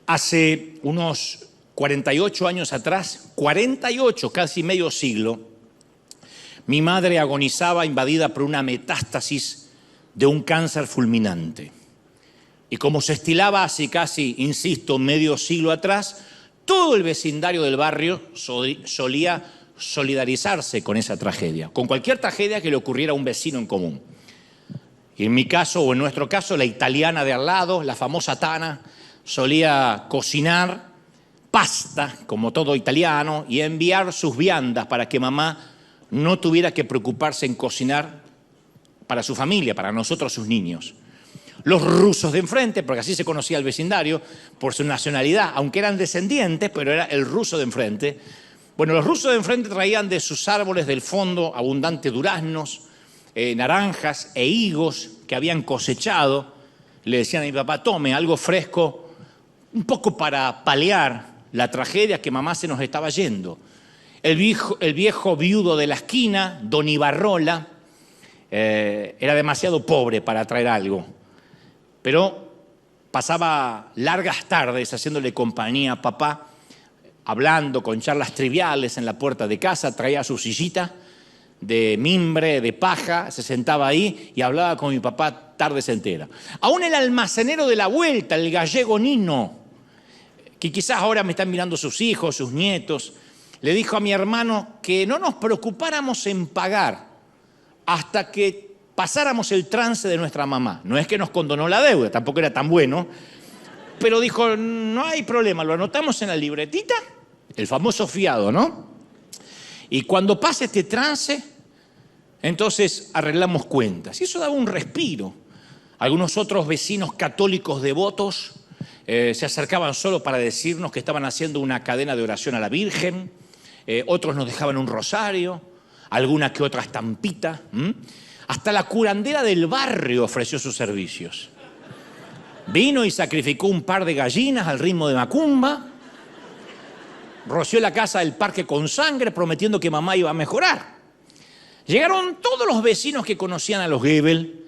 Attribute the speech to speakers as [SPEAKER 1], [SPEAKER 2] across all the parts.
[SPEAKER 1] Hace unos 48 años atrás, 48, casi medio siglo, mi madre agonizaba invadida por una metástasis de un cáncer fulminante. Y como se estilaba hace casi, insisto, medio siglo atrás, todo el vecindario del barrio solía solidarizarse con esa tragedia, con cualquier tragedia que le ocurriera a un vecino en común. Y en mi caso, o en nuestro caso, la italiana de al lado, la famosa Tana, solía cocinar pasta, como todo italiano, y enviar sus viandas para que mamá no tuviera que preocuparse en cocinar para su familia, para nosotros, sus niños. Los rusos de enfrente, porque así se conocía el vecindario, por su nacionalidad, aunque eran descendientes, pero era el ruso de enfrente. Bueno, los rusos de enfrente traían de sus árboles del fondo abundantes duraznos, naranjas e higos que habían cosechado. Le decían a mi papá, tome algo fresco, un poco para paliar la tragedia que mamá se nos estaba yendo. El viejo viudo de la esquina, don Ibarrola, era demasiado pobre para traer algo, pero pasaba largas tardes haciéndole compañía a papá, hablando con charlas triviales en la puerta de casa, traía su sillita de mimbre, de paja, se sentaba ahí y hablaba con mi papá tardes enteras. Aún el almacenero de la vuelta, el gallego Nino, que quizás ahora me están mirando sus hijos, sus nietos, le dijo a mi hermano que no nos preocupáramos en pagar hasta que pasáramos el trance de nuestra mamá. No es que nos condonó la deuda, tampoco era tan bueno, pero dijo, no hay problema, lo anotamos en la libretita, el famoso fiado, ¿no? Y cuando pase este trance, entonces arreglamos cuentas. Y eso daba un respiro. Algunos otros vecinos católicos devotos se acercaban solo para decirnos que estaban haciendo una cadena de oración a la Virgen, otros nos dejaban un rosario, alguna que otra estampita. Hasta la curandera del barrio ofreció sus servicios. Vino y sacrificó un par de gallinas al ritmo de macumba, roció la casa del parque con sangre prometiendo que mamá iba a mejorar. Llegaron todos los vecinos que conocían a los Goebel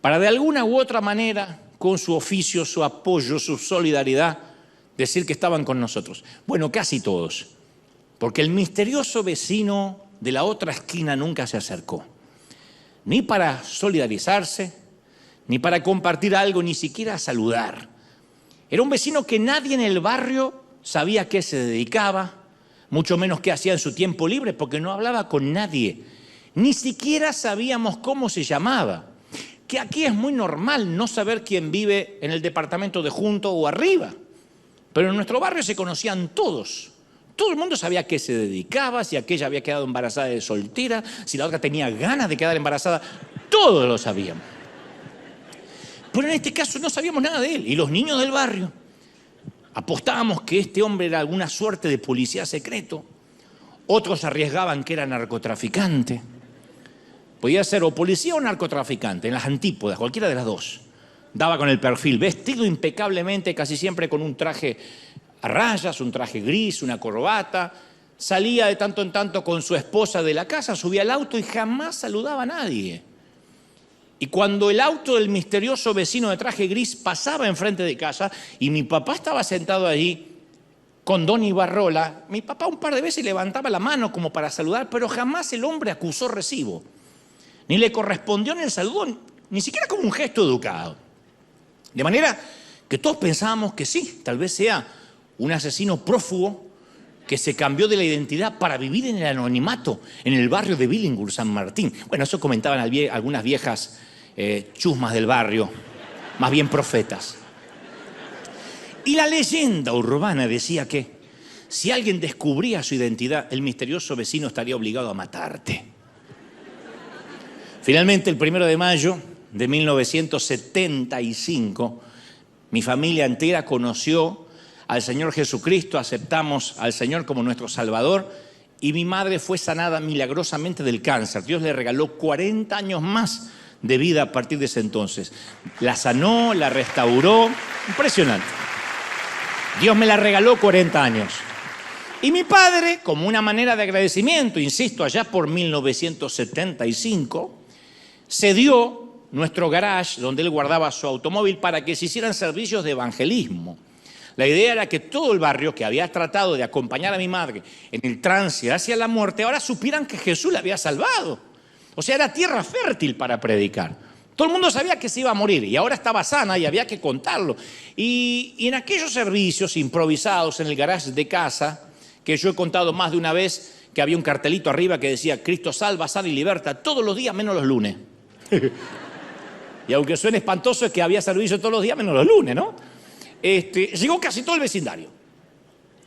[SPEAKER 1] para de alguna u otra manera, con su oficio, su apoyo, su solidaridad, decir que estaban con nosotros. Bueno, casi todos, porque el misterioso vecino de la otra esquina nunca se acercó, ni para solidarizarse, ni para compartir algo, ni siquiera a saludar. Era un vecino que nadie en el barrio sabía a qué se dedicaba, mucho menos qué hacía en su tiempo libre, porque no hablaba con nadie. Ni siquiera sabíamos cómo se llamaba. Que aquí es muy normal no saber quién vive en el departamento de junto o arriba. Pero en nuestro barrio se conocían todos. Todo el mundo sabía a qué se dedicaba, si aquella había quedado embarazada de soltera, si la otra tenía ganas de quedar embarazada. Todos lo sabíamos. Pero en este caso no sabíamos nada de él. Y los niños del barrio apostábamos que este hombre era alguna suerte de policía secreto. Otros arriesgaban que era narcotraficante. Podía ser o policía o narcotraficante, en las antípodas, cualquiera de las dos. Daba con el perfil, vestido impecablemente, casi siempre con un traje a rayas, un traje gris, una corbata. Salía de tanto en tanto con su esposa de la casa, subía al auto y jamás saludaba a nadie. Y cuando el auto del misterioso vecino de traje gris pasaba enfrente de casa y mi papá estaba sentado allí con don Ibarrola, mi papá un par de veces levantaba la mano como para saludar, pero jamás el hombre acusó recibo. Ni le correspondió en el saludo, ni siquiera como un gesto educado. De manera que todos pensábamos que sí, tal vez sea un asesino prófugo que se cambió de la identidad para vivir en el anonimato en el barrio de Billinghurst, San Martín. Bueno, eso comentaban algunas viejas chusmas del barrio, más bien profetas. Y la leyenda urbana decía que si alguien descubría su identidad, el misterioso vecino estaría obligado a matarte. Finalmente, el 1 de mayo de 1975, mi familia entera conoció al Señor Jesucristo, aceptamos al Señor como nuestro Salvador y mi madre fue sanada milagrosamente del cáncer. Dios le regaló 40 años más de vida a partir de ese entonces. La sanó, la restauró, impresionante. Dios me la regaló 40 años. Y mi padre, como una manera de agradecimiento, insisto, allá por 1975, cedió nuestro garage donde él guardaba su automóvil para que se hicieran servicios de evangelismo. La idea era que todo el barrio que había tratado de acompañar a mi madre en el trance hacia la muerte, ahora supieran que Jesús la había salvado. O sea, era tierra fértil para predicar. Todo el mundo sabía que se iba a morir y ahora estaba sana y había que contarlo. Y en aquellos servicios improvisados en el garage de casa, que yo he contado más de una vez, que había un cartelito arriba que decía Cristo salva, sana y liberta todos los días menos los lunes. Y aunque suene espantoso, es que había servicio todos los días menos los lunes, ¿no? Llegó casi todo el vecindario.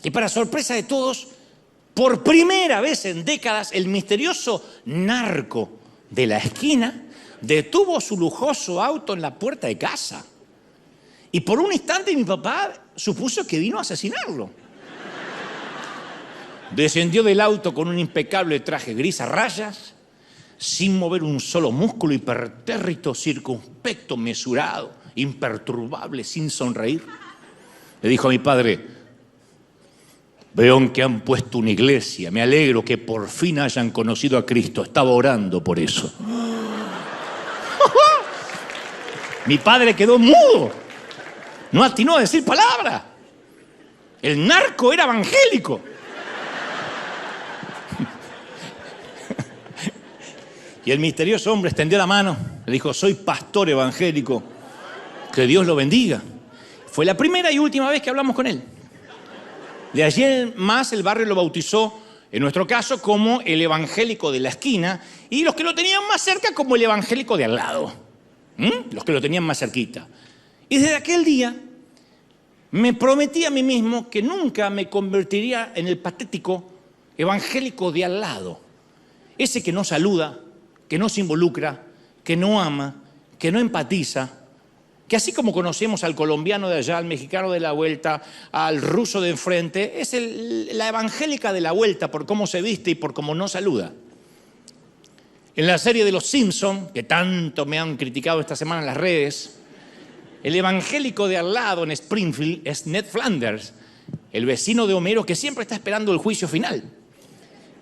[SPEAKER 1] Y para sorpresa de todos, por primera vez en décadas, el misterioso narco de la esquina detuvo su lujoso auto en la puerta de casa. Y por un instante mi papá supuso que vino a asesinarlo. Descendió del auto con un impecable traje gris a rayas, sin mover un solo músculo, hipertérrito, circunspecto, mesurado, imperturbable, sin sonreír. Le dijo a mi padre: veo que han puesto una iglesia, me alegro que por fin hayan conocido a Cristo, estaba orando por eso. Mi padre quedó mudo, no atinó a decir palabra. El narco era evangélico. Y el misterioso hombre extendió la mano, le dijo: soy pastor evangélico, que Dios lo bendiga. Fue la primera y última vez que hablamos con él. De allí en más el barrio lo bautizó, en nuestro caso, como el evangélico de la esquina, y los que lo tenían más cerca como el evangélico de al lado. Los que lo tenían más cerquita. Y desde aquel día me prometí a mí mismo que nunca me convertiría en el patético evangélico de al lado. Ese que no saluda, que no se involucra, que no ama, que no empatiza, que así como conocemos al colombiano de allá, al mexicano de la vuelta, al ruso de enfrente, es la evangélica de la vuelta por cómo se viste y por cómo no saluda. En la serie de Los Simpson, que tanto me han criticado esta semana en las redes, el evangélico de al lado en Springfield es Ned Flanders, el vecino de Homero que siempre está esperando el juicio final.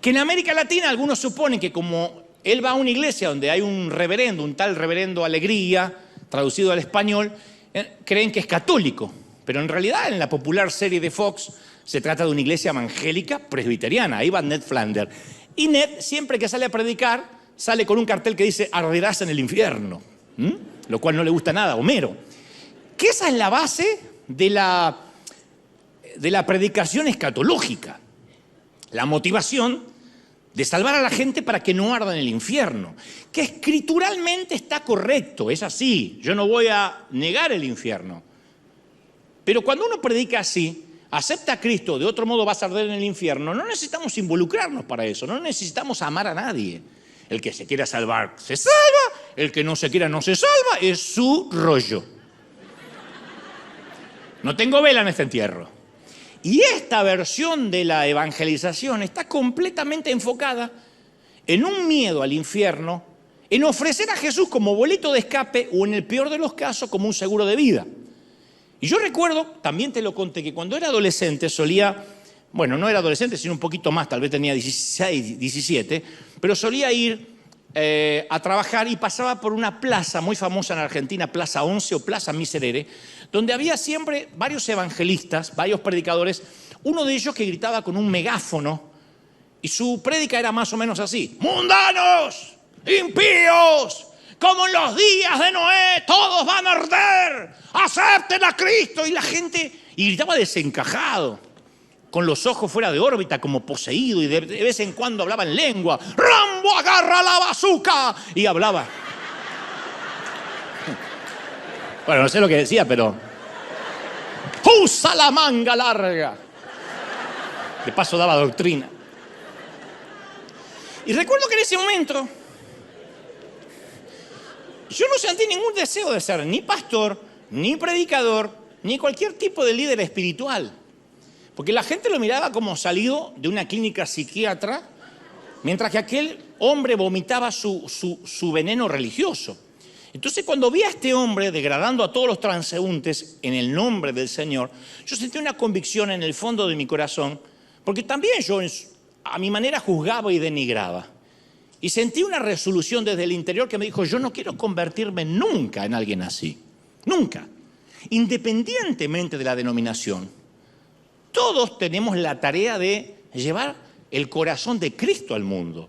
[SPEAKER 1] Que en América Latina algunos suponen que como él va a una iglesia donde hay un reverendo, un tal reverendo Alegría, traducido al español, creen que es católico. Pero en realidad en la popular serie de Fox se trata de una iglesia evangélica presbiteriana. Ahí va Ned Flanders. Y Ned, siempre que sale a predicar, sale con un cartel que dice: arderás en el infierno. Lo cual no le gusta nada a Homero. Que esa es la base de la predicación escatológica. La motivación de salvar a la gente para que no arda en el infierno, que escrituralmente está correcto, es así, yo no voy a negar el infierno. Pero cuando uno predica así, acepta a Cristo, de otro modo vas a arder en el infierno, no necesitamos involucrarnos para eso, no necesitamos amar a nadie. El que se quiera salvar se salva, el que no se quiera no se salva, es su rollo. No tengo vela en este entierro. Y esta versión de la evangelización está completamente enfocada en un miedo al infierno, en ofrecer a Jesús como boleto de escape o, en el peor de los casos, como un seguro de vida. Y yo recuerdo, también te lo conté, que cuando era adolescente solía, bueno, no era adolescente, sino un poquito más, tal vez tenía 16, 17, pero solía ir a trabajar y pasaba por una plaza muy famosa en Argentina, Plaza 11 o Plaza Miserere, donde había siempre varios evangelistas, varios predicadores, uno de ellos que gritaba con un megáfono y su prédica era más o menos así: mundanos, impíos, como en los días de Noé, todos van a arder, acepten a Cristo. Y la gente, y gritaba desencajado, con los ojos fuera de órbita, como poseído, y de vez en cuando hablaba en lengua. ¡Rambo, agarra la bazuca! Y hablaba. Bueno, no sé lo que decía, pero... ¡usa la manga larga! De paso daba doctrina. Y recuerdo que en ese momento yo no sentí ningún deseo de ser ni pastor, ni predicador, ni cualquier tipo de líder espiritual. Porque la gente lo miraba como salido de una clínica psiquiatra, mientras que aquel hombre vomitaba su veneno religioso. Entonces, cuando vi a este hombre degradando a todos los transeúntes en el nombre del Señor, yo sentí una convicción en el fondo de mi corazón, porque también yo a mi manera juzgaba y denigraba. Y sentí una resolución desde el interior que me dijo: yo no quiero convertirme nunca en alguien así. Nunca. Independientemente de la denominación. todos tenemos la tarea de llevar el corazón de Cristo al mundo.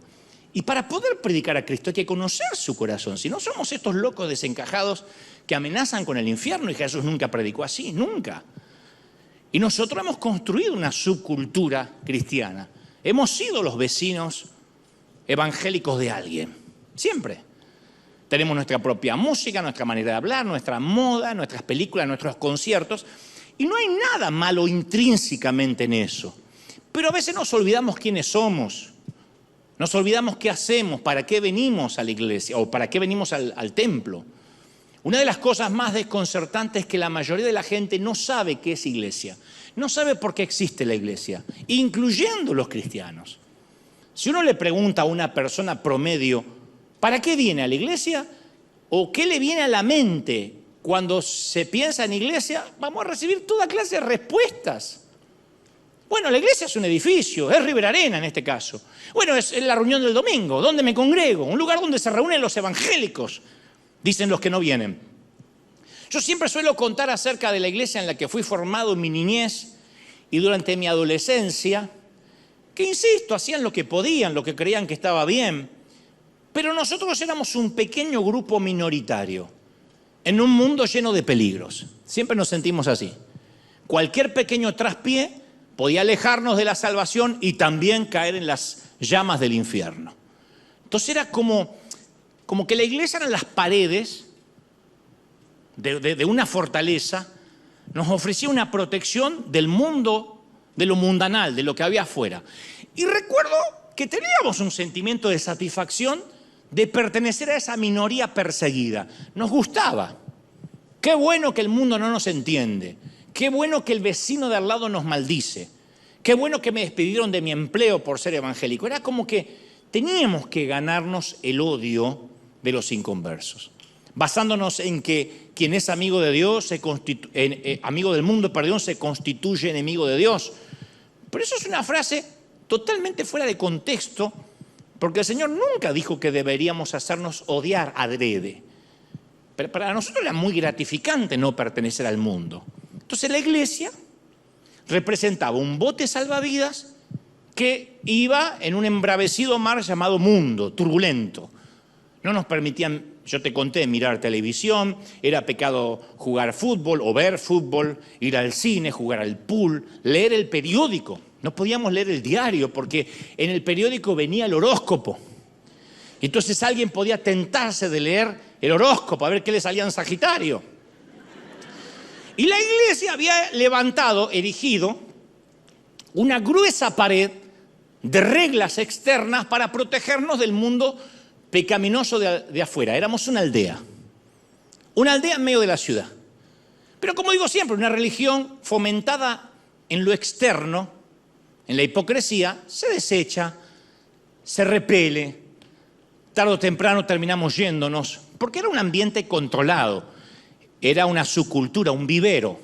[SPEAKER 1] Y para poder predicar a Cristo hay que conocer su corazón. Si no, somos estos locos desencajados que amenazan con el infierno, y Jesús nunca predicó así, nunca. Y nosotros hemos construido una subcultura cristiana. Hemos sido los vecinos evangélicos de alguien, siempre. Tenemos nuestra propia música, nuestra manera de hablar, nuestra moda, nuestras películas, nuestros conciertos. Y no hay nada malo intrínsecamente en eso. Pero a veces nos olvidamos quiénes somos. Nos olvidamos qué hacemos, para qué venimos a la iglesia o para qué venimos al templo. Una de las cosas más desconcertantes es que la mayoría de la gente no sabe qué es iglesia. No sabe por qué existe la iglesia, incluyendo los cristianos. Si uno le pregunta a una persona promedio, ¿para qué viene a la iglesia? ¿O qué le viene a la mente cuando se piensa en iglesia? Vamos a recibir toda clase de respuestas. Bueno, la iglesia es un edificio, es River Arena en este caso. Bueno, es la reunión del domingo, ¿dónde me congrego? Un lugar donde se reúnen los evangélicos, dicen los que no vienen. Yo siempre suelo contar acerca de la iglesia en la que fui formado en mi niñez y durante mi adolescencia, que insisto, hacían lo que podían, lo que creían que estaba bien, pero nosotros éramos un pequeño grupo minoritario en un mundo lleno de peligros. Siempre nos sentimos así. Cualquier pequeño traspié podía alejarnos de la salvación y también caer en las llamas del infierno. Entonces era como que la iglesia eran las paredes de una fortaleza, nos ofrecía una protección del mundo, de lo mundanal, de lo que había afuera. Y recuerdo que teníamos un sentimiento de satisfacción de pertenecer a esa minoría perseguida. Nos gustaba. Qué bueno que el mundo no nos entiende. Qué bueno que el vecino de al lado nos maldice. Qué bueno que me despidieron de mi empleo por ser evangélico. Era como que teníamos que ganarnos el odio de los inconversos, basándonos en que quien es amigo de Dios, amigo del mundo, perdón, se constituye enemigo de Dios. Pero eso es una frase totalmente fuera de contexto, porque el Señor nunca dijo que deberíamos hacernos odiar adrede. Pero para nosotros era muy gratificante no pertenecer al mundo. Entonces la iglesia representaba un bote salvavidas que iba en un embravecido mar llamado mundo, turbulento. No nos permitían, yo te conté, mirar televisión, era pecado jugar fútbol o ver fútbol, ir al cine, jugar al pool, leer el periódico. No podíamos leer el diario porque en el periódico venía el horóscopo. Entonces alguien podía tentarse de leer el horóscopo, a ver qué le salía en Sagitario. Y la iglesia había levantado, erigido, una gruesa pared de reglas externas para protegernos del mundo pecaminoso de afuera. Éramos una aldea en medio de la ciudad. Pero como digo siempre, una religión fomentada en lo externo, en la hipocresía, se desecha, se repele, tarde o temprano terminamos yéndonos, porque era un ambiente controlado, era una subcultura, un vivero.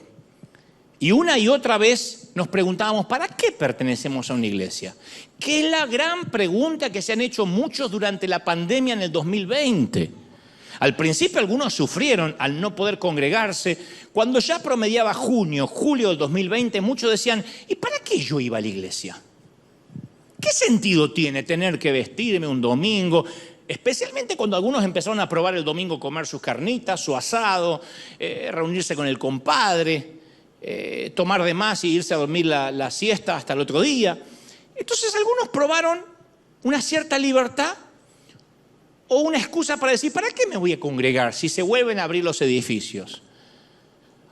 [SPEAKER 1] Y una y otra vez nos preguntábamos, ¿para qué pertenecemos a una iglesia? Que es la gran pregunta que se han hecho muchos durante la pandemia en el 2020. Al principio algunos sufrieron al no poder congregarse. Cuando ya promediaba julio del 2020, muchos decían, ¿y para qué yo iba a la iglesia? ¿Qué sentido tiene tener que vestirme un domingo? Especialmente cuando algunos empezaron a probar el domingo comer sus carnitas, su asado, reunirse con el compadre, tomar de más y irse a dormir la siesta hasta el otro día. Entonces algunos probaron una cierta libertad o una excusa para decir, ¿para qué me voy a congregar si se vuelven a abrir los edificios?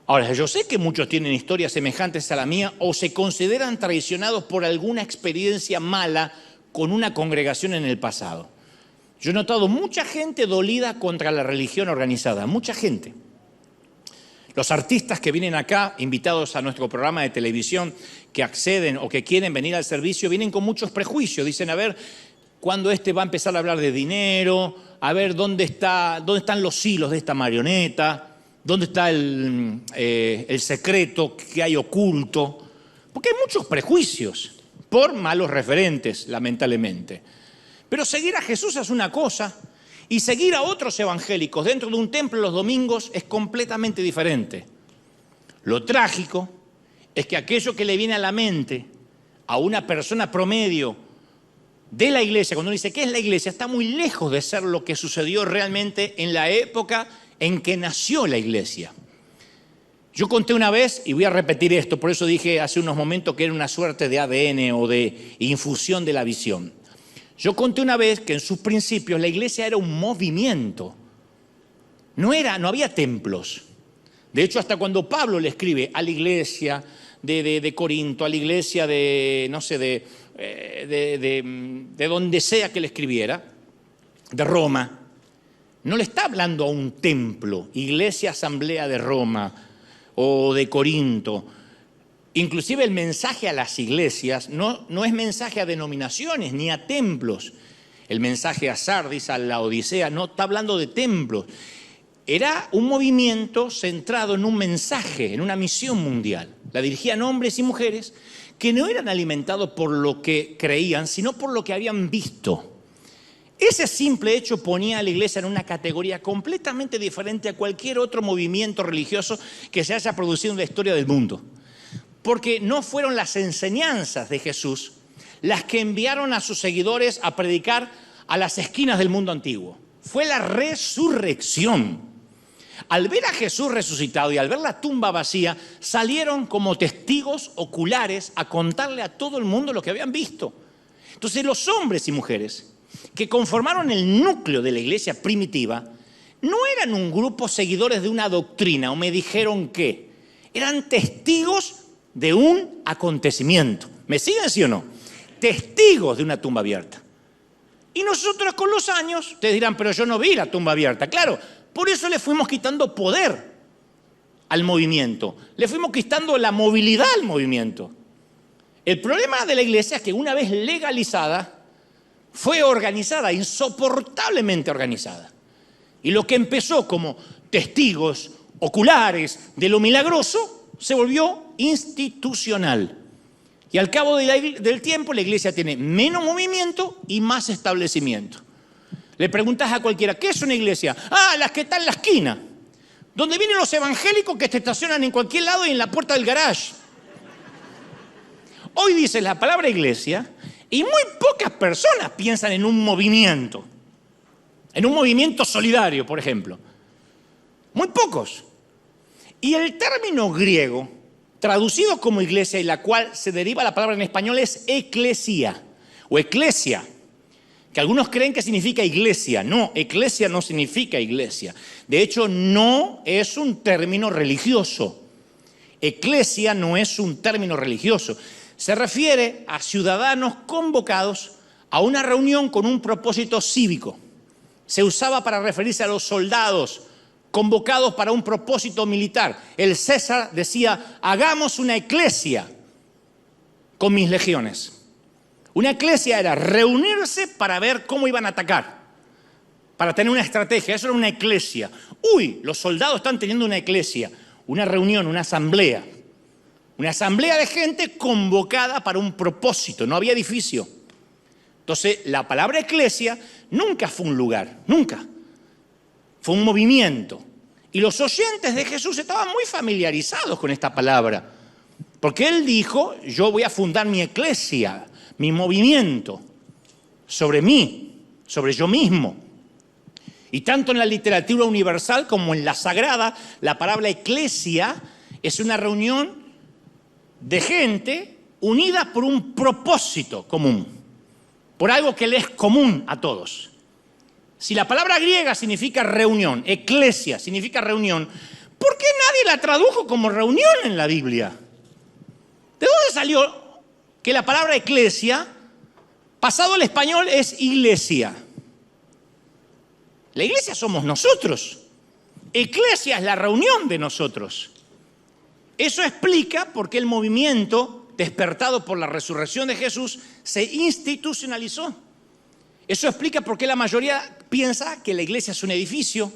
[SPEAKER 1] Ahora, yo sé que muchos tienen historias semejantes a la mía o se consideran traicionados por alguna experiencia mala con una congregación en el pasado. Yo he notado mucha gente dolida contra la religión organizada, mucha gente. Los artistas que vienen acá, invitados a nuestro programa de televisión, que acceden o que quieren venir al servicio, vienen con muchos prejuicios. Dicen, a ver, ¿cuándo va a empezar a hablar de dinero? A ver, ¿dónde están los hilos de esta marioneta? ¿Dónde está el secreto que hay oculto? Porque hay muchos prejuicios por malos referentes, lamentablemente. Pero seguir a Jesús es una cosa y seguir a otros evangélicos dentro de un templo los domingos es completamente diferente. Lo trágico es que aquello que le viene a la mente a una persona promedio de la iglesia, cuando uno dice ¿qué es la iglesia?, está muy lejos de ser lo que sucedió realmente en la época en que nació la iglesia. Yo conté una vez, y voy a repetir esto, por eso dije hace unos momentos que era una suerte de ADN o de infusión de la visión. Yo conté una vez que en sus principios la iglesia era un movimiento, no había templos. De hecho, hasta cuando Pablo le escribe a la iglesia de Corinto, a la iglesia de, no sé, de donde sea que le escribiera, de Roma, no le está hablando a un templo, iglesia asamblea de Roma o de Corinto. Inclusive el mensaje a las iglesias no es mensaje a denominaciones ni a templos. El mensaje a Sardis, a la Odisea, no está hablando de templos. Era un movimiento centrado en un mensaje, en una misión mundial. La dirigían hombres y mujeres que no eran alimentados por lo que creían, sino por lo que habían visto. Ese simple hecho ponía a la iglesia en una categoría completamente diferente a cualquier otro movimiento religioso que se haya producido en la historia del mundo. Porque no fueron las enseñanzas de Jesús las que enviaron a sus seguidores a predicar a las esquinas del mundo antiguo. Fue la resurrección. Al ver a Jesús resucitado y al ver la tumba vacía, salieron como testigos oculares a contarle a todo el mundo lo que habían visto. Entonces los hombres y mujeres que conformaron el núcleo de la iglesia primitiva no eran un grupo seguidores de una doctrina o me dijeron que, eran testigos de un acontecimiento. ¿Me siguen, sí o no? Testigos de una tumba abierta. Y nosotros con los años, ustedes dirán, pero yo no vi la tumba abierta. Claro, por eso le fuimos quitando poder al movimiento. Le fuimos quitando la movilidad al movimiento. El problema de la iglesia es que una vez legalizada, fue organizada, insoportablemente organizada. Y lo que empezó como testigos oculares de lo milagroso, se volvió institucional. Y al cabo del tiempo la iglesia tiene menos movimiento y más establecimiento. Le preguntas a cualquiera, ¿qué es una iglesia? Ah, las que están en la esquina. Donde vienen los evangélicos que te estacionan en cualquier lado y en la puerta del garage. Hoy dice la palabra iglesia y muy pocas personas piensan en un movimiento solidario, por ejemplo. Muy pocos. Y el término griego, traducido como iglesia y la cual se deriva la palabra en español, es eclesia o eclesia, que algunos creen que significa iglesia. No, eclesia no significa iglesia. De hecho, no es un término religioso. Eclesia no es un término religioso. Se refiere a ciudadanos convocados a una reunión con un propósito cívico. Se usaba para referirse a los soldados convocados para un propósito militar. El César decía, hagamos una eclesia con mis legiones. Una eclesia era reunirse para ver cómo iban a atacar, para tener una estrategia. Eso era una eclesia. Uy, los soldados están teniendo una eclesia, una reunión, una asamblea. Una asamblea de gente convocada para un propósito, no había edificio. Entonces, la palabra eclesia nunca fue un lugar, nunca. Fue un movimiento. Y los oyentes de Jesús estaban muy familiarizados con esta palabra. Porque Él dijo, yo voy a fundar mi eclesia, mi movimiento, sobre mí, sobre yo mismo. Y tanto en la literatura universal como en la sagrada, la palabra eclesia es una reunión de gente unida por un propósito común, por algo que le es común a todos. Si la palabra griega significa reunión, eclesia significa reunión, ¿por qué nadie la tradujo como reunión en la Biblia? ¿De dónde salió que la palabra eclesia, pasado al español, es iglesia? La iglesia somos nosotros. Eclesia es la reunión de nosotros. Eso explica por qué el movimiento despertado por la resurrección de Jesús se institucionalizó. Eso explica por qué la mayoría piensa que la iglesia es un edificio,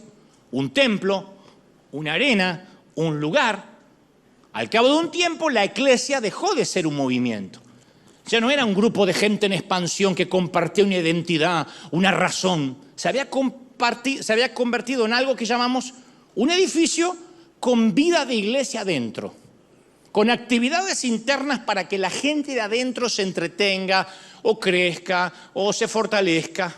[SPEAKER 1] un templo, una arena, un lugar. Al cabo de un tiempo, la iglesia dejó de ser un movimiento. Ya no era un grupo de gente en expansión que compartía una identidad, una razón. Se había convertido en algo que llamamos un edificio con vida de iglesia adentro. con actividades internas para que la gente de adentro se entretenga o crezca o se fortalezca.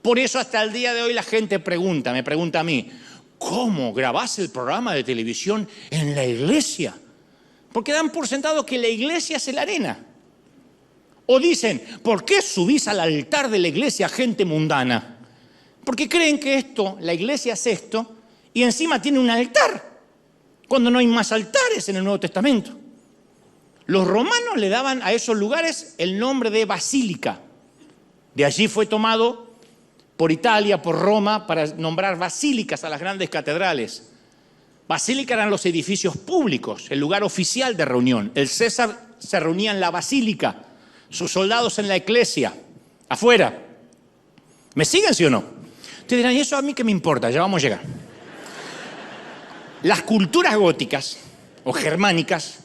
[SPEAKER 1] Por eso hasta el día de hoy la gente me pregunta a mí, ¿cómo grabás el programa de televisión en la iglesia? Porque dan por sentado que la iglesia es la arena. O dicen, ¿por qué subís al altar de la iglesia gente mundana? Porque creen que esto, la iglesia es esto, y encima tiene un altar, cuando no hay más altares en el Nuevo Testamento. Los romanos le daban a esos lugares el nombre de basílica. De allí fue tomado por Italia, por Roma, para nombrar basílicas a las grandes catedrales. Basílica eran los edificios públicos, el lugar oficial de reunión. El César se reunía en la basílica, sus soldados en la iglesia, afuera. ¿Me siguen, sí o no? Ustedes dirán, ¿y eso a mí qué me importa? Ya vamos a llegar. Las culturas góticas o germánicas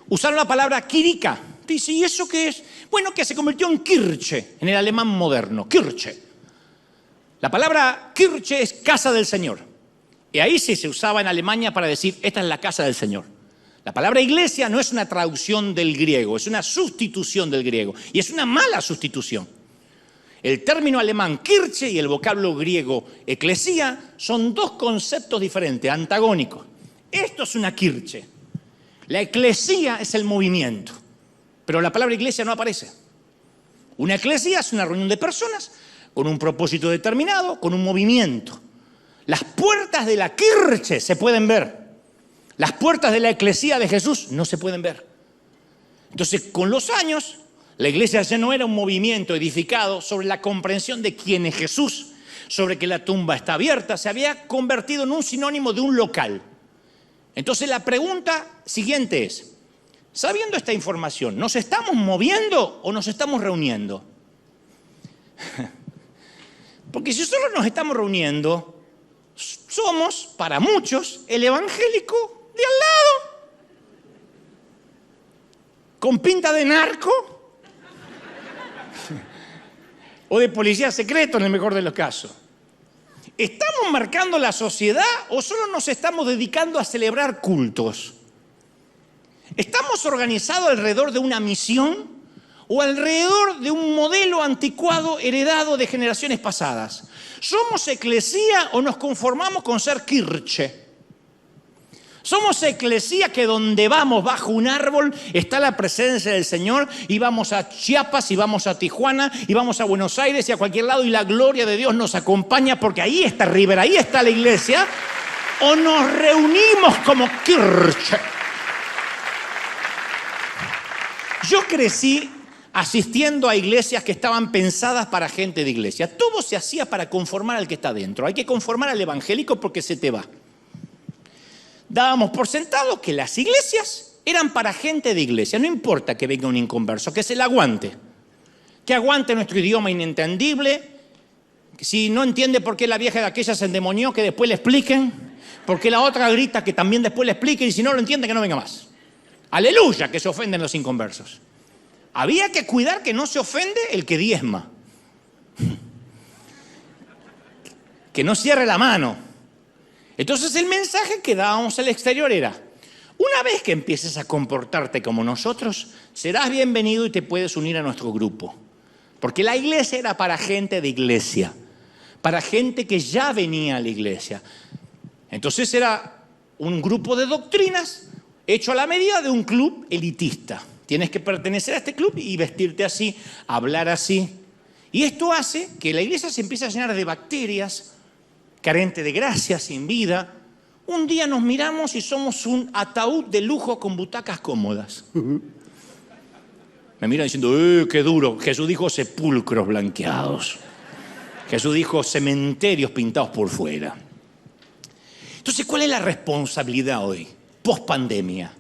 [SPEAKER 1] usaron la palabra Kirika. Dice, ¿y eso qué es? Bueno, que se convirtió en Kirche, en el alemán moderno, Kirche. La palabra Kirche es casa del Señor. Y ahí sí se usaba en Alemania para decir, esta es la casa del Señor. La palabra iglesia no es una traducción del griego, es una sustitución del griego. Y es una mala sustitución. El término alemán Kirche y el vocablo griego eclesía son dos conceptos diferentes, antagónicos. Esto es una Kirche. La eclesía es el movimiento, pero la palabra iglesia no aparece. Una eclesía es una reunión de personas con un propósito determinado, con un movimiento. Las puertas de la Kirche se pueden ver. Las puertas de la eclesía de Jesús no se pueden ver. Entonces, con los años, la iglesia ya no era un movimiento edificado sobre la comprensión de quién es Jesús, sobre que la tumba está abierta, se había convertido en un sinónimo de un local. Entonces, la pregunta siguiente es, sabiendo esta información, ¿nos estamos moviendo o nos estamos reuniendo? Porque si solo nos estamos reuniendo, somos, para muchos, el evangélico de al lado. Con pinta de narco o de policía secreto en el mejor de los casos. ¿Estamos marcando la sociedad o solo nos estamos dedicando a celebrar cultos? ¿Estamos organizados alrededor de una misión o alrededor de un modelo anticuado heredado de generaciones pasadas? ¿Somos eclesía o nos conformamos con ser Kirche? Somos eclesía que donde vamos bajo un árbol está la presencia del Señor y vamos a Chiapas y vamos a Tijuana y vamos a Buenos Aires y a cualquier lado y la gloria de Dios nos acompaña porque ahí está River, ahí está la iglesia. O nos reunimos como Kirche. Yo crecí asistiendo a iglesias que estaban pensadas para gente de iglesia. Todo se hacía para conformar al que está dentro. Hay que conformar al evangélico porque se te va. Dábamos por sentado que las iglesias eran para gente de iglesia. No importa que venga un inconverso, que se la aguante. Que aguante nuestro idioma inentendible. Si no entiende por qué la vieja de aquella se endemonió, que después le expliquen. Porque la otra grita, que también después le expliquen. Y si no lo entiende, que no venga más. Aleluya, que se ofenden los inconversos. Había que cuidar que no se ofende el que diezma. Que no cierre la mano. Entonces el mensaje que dábamos al exterior era, una vez que empieces a comportarte como nosotros, serás bienvenido y te puedes unir a nuestro grupo. Porque la iglesia era para gente de iglesia, para gente que ya venía a la iglesia. Entonces era un grupo de doctrinas hecho a la medida de un club elitista. Tienes que pertenecer a este club y vestirte así, hablar así. Y esto hace que la iglesia se empiece a llenar de bacterias, carente de gracia, sin vida. Un día nos miramos y somos un ataúd de lujo con butacas cómodas. Me miran diciendo, qué duro. Jesús dijo sepulcros blanqueados. Jesús dijo cementerios pintados por fuera. Entonces, ¿cuál es la responsabilidad hoy, post pandemia?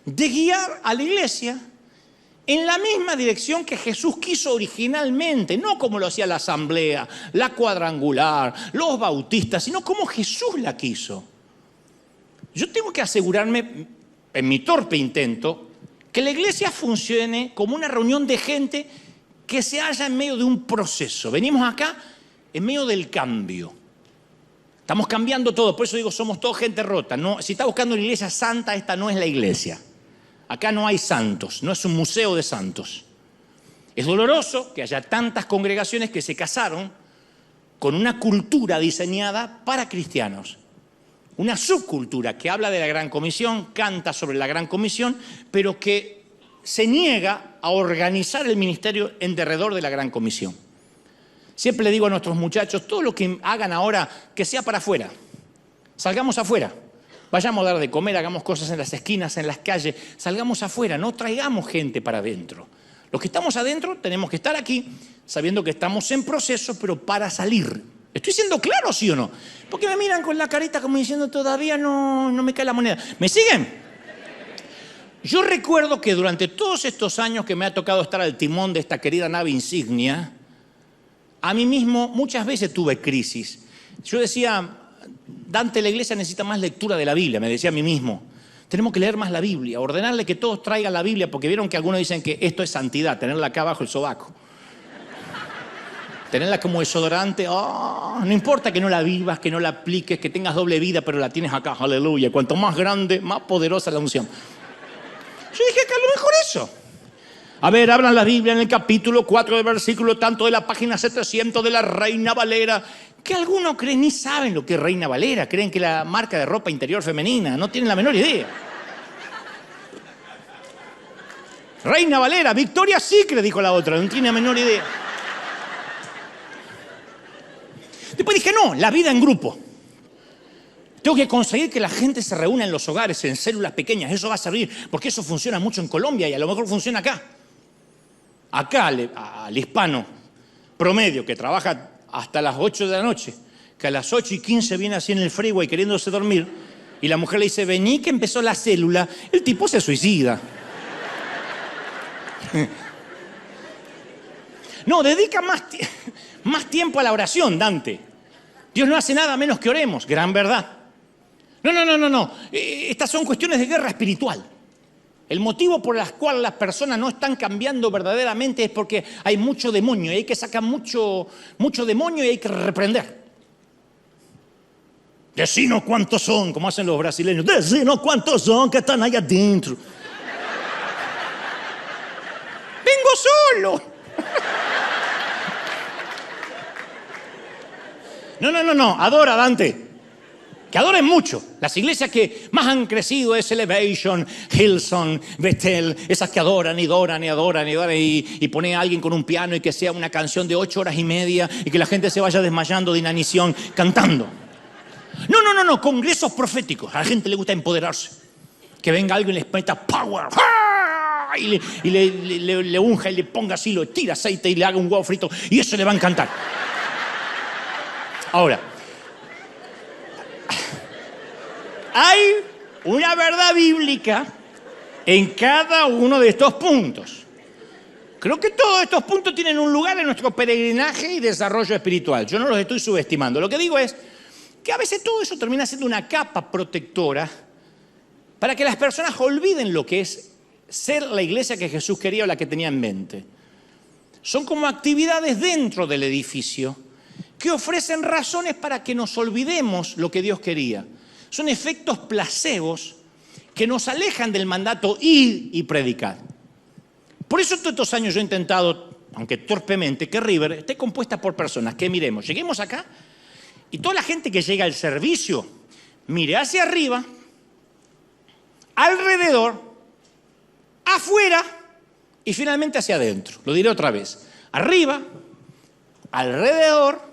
[SPEAKER 1] De guiar a la iglesia en la misma dirección que Jesús quiso originalmente, no como lo hacía la asamblea, la cuadrangular, los bautistas, sino como Jesús la quiso. Yo tengo que asegurarme, en mi torpe intento, que la iglesia funcione como una reunión de gente que se halla en medio de un proceso. Venimos acá en medio del cambio. Estamos cambiando todo, por eso digo, somos todos gente rota. No, si está buscando una iglesia santa, esta no es la iglesia. Acá no hay santos, no es un museo de santos. Es doloroso que haya tantas congregaciones que se casaron con una cultura diseñada para cristianos. Una subcultura que habla de la Gran Comisión, canta sobre la Gran Comisión, pero que se niega a organizar el ministerio en derredor de la Gran Comisión. Siempre le digo a nuestros muchachos, todo lo que hagan ahora, que sea para afuera. Salgamos afuera. Vayamos a dar de comer, hagamos cosas en las esquinas, en las calles. Salgamos afuera, no traigamos gente para adentro. Los que estamos adentro tenemos que estar aquí sabiendo que estamos en proceso, pero para salir. ¿Estoy siendo claro, sí o no? Porque me miran con la carita como diciendo todavía no me cae la moneda. ¿Me siguen? Yo recuerdo que durante todos estos años que me ha tocado estar al timón de esta querida nave insignia, a mí mismo muchas veces tuve crisis. Yo decía, Dante, la iglesia necesita más lectura de la Biblia, me decía a mí mismo. Tenemos que leer más la Biblia, ordenarle que todos traigan la Biblia, porque vieron que algunos dicen que esto es santidad, tenerla acá abajo el sobaco. Tenerla como desodorante, no importa que no la vivas, que no la apliques, que tengas doble vida, pero la tienes acá, aleluya. Cuanto más grande, más poderosa la unción. Yo dije que a lo mejor eso. A ver, abran la Biblia en el capítulo 4 del versículo tanto de la página 700 de la Reina Valera, que algunos creen ni saben lo que es Reina Valera, creen que la marca de ropa interior femenina, no tienen la menor idea. Reina Valera, Victoria's Secret, dijo la otra, no tiene la menor idea. Después dije, no, la vida en grupo. Tengo que conseguir que la gente se reúna en los hogares, en células pequeñas, eso va a servir, porque eso funciona mucho en Colombia y a lo mejor funciona acá. Acá al hispano promedio que trabaja hasta las 8 de la noche, que a las 8:15 viene así en el freeway queriéndose dormir, y la mujer le dice, vení que empezó la célula, el tipo se suicida. No, dedica más tiempo a la oración, Dante. Dios no hace nada menos que oremos, gran verdad. No. Estas son cuestiones de guerra espiritual. El motivo por el cual las personas no están cambiando verdaderamente es porque hay mucho demonio y hay que sacar mucho demonio y hay que reprender. Decinos cuántos son, como hacen los brasileños. Decinos cuántos son que están ahí adentro. Vengo solo. No, adora, Dante. Que adoren mucho. Las iglesias que más han crecido es Elevation, Hillsong, Bethel, esas que adoran y ponen a alguien con un piano y que sea una canción de 8 horas y media y que la gente se vaya desmayando de inanición cantando. No, congresos proféticos. A la gente le gusta empoderarse. Que venga alguien y les meta power y le unja y le ponga así, lo tira aceite y le haga un huevo frito y eso le va a encantar. Ahora, hay una verdad bíblica en cada uno de estos puntos. Creo que todos estos puntos tienen un lugar en nuestro peregrinaje y desarrollo espiritual. Yo no los estoy subestimando. Lo que digo es que a veces todo eso termina siendo una capa protectora para que las personas olviden lo que es ser la iglesia que Jesús quería o la que tenía en mente. Son como actividades dentro del edificio que ofrecen razones para que nos olvidemos lo que Dios quería. Son efectos placebos que nos alejan del mandato ir y predicar. Por eso todos estos años yo he intentado, aunque torpemente, que River esté compuesta por personas que miremos, lleguemos acá y toda la gente que llega al servicio mire hacia arriba, alrededor, afuera y finalmente hacia adentro. Lo diré otra vez. Arriba, alrededor,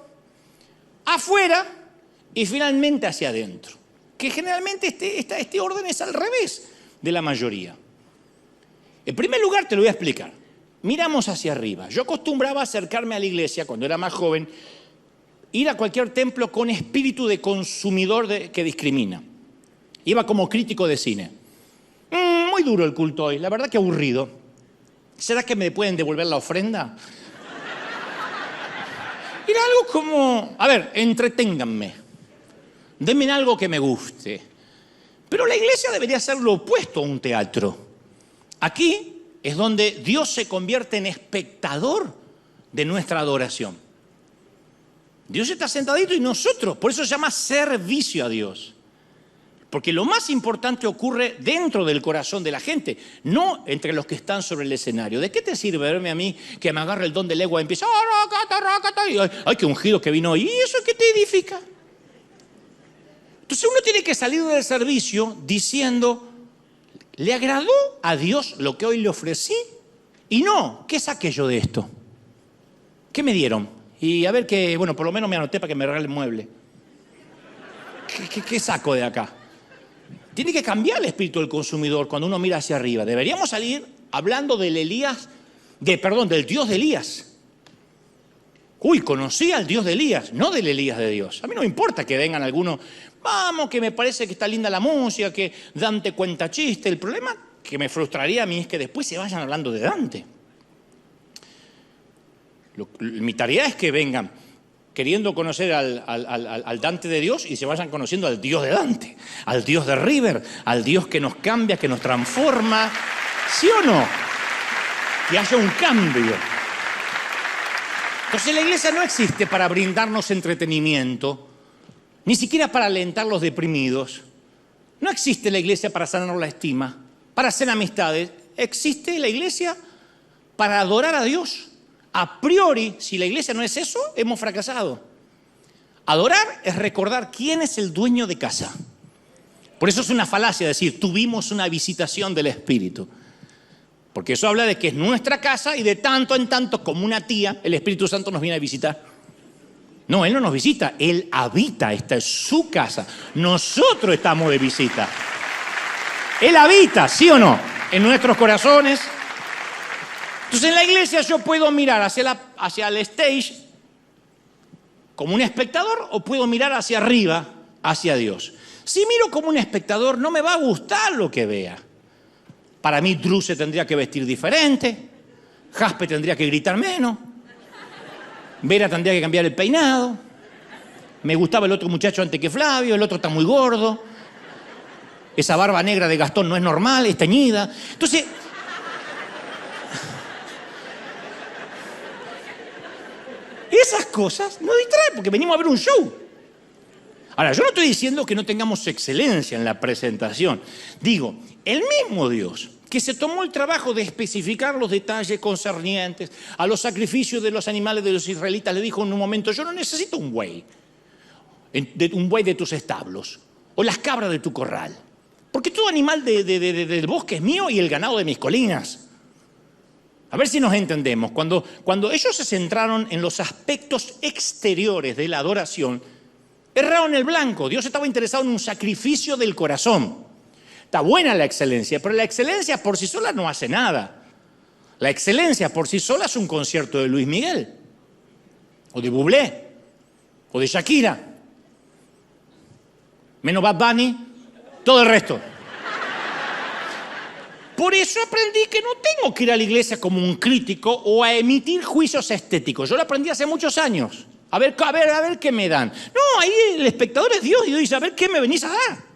[SPEAKER 1] afuera y finalmente hacia adentro. Que generalmente este orden es al revés de la mayoría. En primer lugar, te lo voy a explicar. Miramos hacia arriba. Yo acostumbraba a acercarme a la iglesia cuando era más joven, ir a cualquier templo con espíritu de consumidor que discrimina. Iba como crítico de cine. Muy duro el culto hoy, la verdad que aburrido. ¿Será que me pueden devolver la ofrenda? Era algo como, a ver, entreténganme. Denme algo que me guste. Pero la iglesia debería ser lo opuesto a un teatro. Aquí es donde Dios se convierte en espectador de nuestra adoración. Dios está sentadito y nosotros. Por eso se llama servicio a Dios. Porque lo más importante ocurre dentro del corazón de la gente, no entre los que están sobre el escenario. ¿De qué te sirve verme a mí que me agarre el don de lengua y empieza, ay, qué ungido que vino hoy? ¿Y eso qué te edifica? Entonces uno tiene que salir del servicio diciendo, ¿le agradó a Dios lo que hoy le ofrecí? Y no, ¿qué saqué yo de esto? ¿Qué me dieron? Y a ver que, bueno, por lo menos me anoté para que me regale el mueble. ¿Qué saco de acá? Tiene que cambiar el espíritu del consumidor cuando uno mira hacia arriba. Deberíamos salir hablando del del Dios de Elías. Uy, conocí al Dios de Elías, no del Elías de Dios. A mí no me importa que vengan algunos, vamos, que me parece que está linda la música, que Dante cuenta chiste. El problema que me frustraría a mí es que después se vayan hablando de Dante. Mi tarea es que vengan queriendo conocer al Dante de Dios y se vayan conociendo al Dios de Dante, al Dios de River, al Dios que nos cambia, que nos transforma. ¿Sí o no? Que haya un cambio. Entonces la iglesia no existe para brindarnos entretenimiento, ni siquiera para alentar a los deprimidos. No existe la iglesia para sanar la estima, para hacer amistades. Existe la iglesia para adorar a Dios. A priori, si la iglesia no es eso, hemos fracasado. Adorar es recordar quién es el dueño de casa. Por eso es una falacia decir, tuvimos una visitación del Espíritu. Porque eso habla de que es nuestra casa y de tanto en tanto, como una tía, el Espíritu Santo nos viene a visitar. No, Él no nos visita, Él habita, esta es su casa. Nosotros estamos de visita. Él habita, ¿sí o no? En nuestros corazones. Entonces en la iglesia yo puedo mirar hacia el stage como un espectador o puedo mirar hacia arriba, hacia Dios. Si miro como un espectador no me va a gustar lo que vea. Para mí Drew se tendría que vestir diferente, Jaspe tendría que gritar menos, Vera tendría que cambiar el peinado, me gustaba el otro muchacho antes que Flavio, el otro está muy gordo, esa barba negra de Gastón no es normal, es teñida. Entonces... esas cosas nos distraen porque venimos a ver un show. Ahora, yo no estoy diciendo que no tengamos excelencia en la presentación. Digo, el mismo Dios que se tomó el trabajo de especificar los detalles concernientes a los sacrificios de los animales de los israelitas, le dijo en un momento, yo no necesito un buey de tus establos o las cabras de tu corral, porque todo animal del bosque es mío y el ganado de mis colinas. A ver si nos entendemos. Cuando ellos se centraron en los aspectos exteriores de la adoración, erraron el blanco. Dios estaba interesado en un sacrificio del corazón. Está buena la excelencia, pero la excelencia por sí sola no hace nada. La excelencia por sí sola es un concierto de Luis Miguel, o de Bublé, o de Shakira. Menos Bad Bunny, todo el resto. Por eso aprendí que no tengo que ir a la iglesia como un crítico o a emitir juicios estéticos. Yo lo aprendí hace muchos años. A ver qué me dan. No, ahí el espectador es Dios y Dios dice, a ver qué me venís a dar.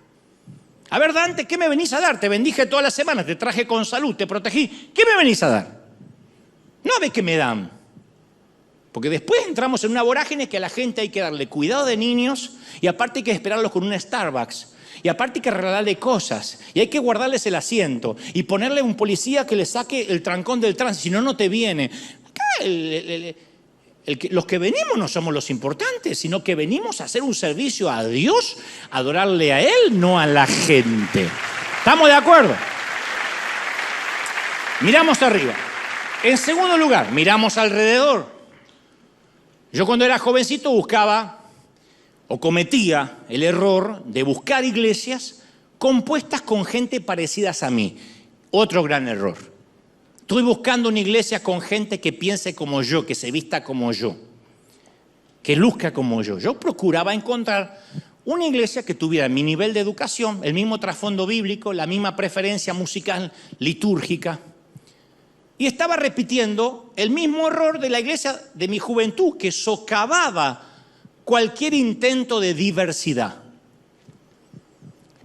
[SPEAKER 1] A ver, Dante, ¿qué me venís a dar? Te bendije toda la semana, te traje con salud, te protegí. ¿Qué me venís a dar? No a ver qué me dan. Porque después entramos en una vorágine que a la gente hay que darle cuidado de niños y aparte hay que esperarlos con un Starbucks. Y aparte hay que regalarle cosas, y hay que guardarles el asiento, y ponerle un policía que le saque el trancón del tránsito, si no, no te viene. Acá los que venimos no somos los importantes, sino que venimos a hacer un servicio a Dios, a adorarle a Él, no a la gente. ¿Estamos de acuerdo? Miramos arriba. En segundo lugar, miramos alrededor. Yo cuando era jovencito buscaba o cometía el error de buscar iglesias compuestas con gente parecidas a mí. Otro gran error. Estoy buscando una iglesia con gente que piense como yo, que se vista como yo, que luzca como yo. Yo procuraba encontrar una iglesia que tuviera mi nivel de educación, el mismo trasfondo bíblico, la misma preferencia musical, litúrgica. Y estaba repitiendo el mismo error de la iglesia de mi juventud, que socavaba cualquier intento de diversidad.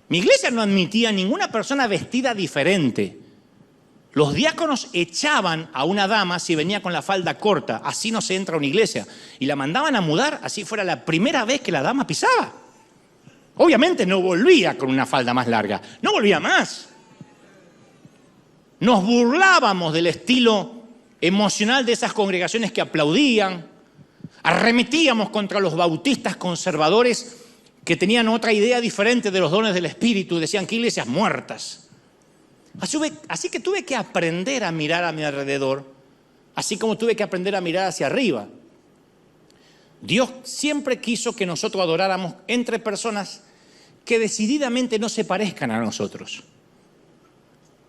[SPEAKER 1] Mi iglesia no admitía a ninguna persona vestida diferente. Los diáconos echaban a una dama si venía con la falda corta, así no se entra a una iglesia, y la mandaban a mudar, así fuera la primera vez que la dama pisaba. Obviamente no volvía con una falda más larga, no volvía más. Nos burlábamos del estilo emocional de esas congregaciones que aplaudían, arremetíamos contra los bautistas conservadores que tenían otra idea diferente de los dones del Espíritu, decían que iglesias muertas. Así que tuve que aprender a mirar a mi alrededor, así como tuve que aprender a mirar hacia arriba. Dios siempre quiso que nosotros adoráramos entre personas que decididamente no se parezcan a nosotros.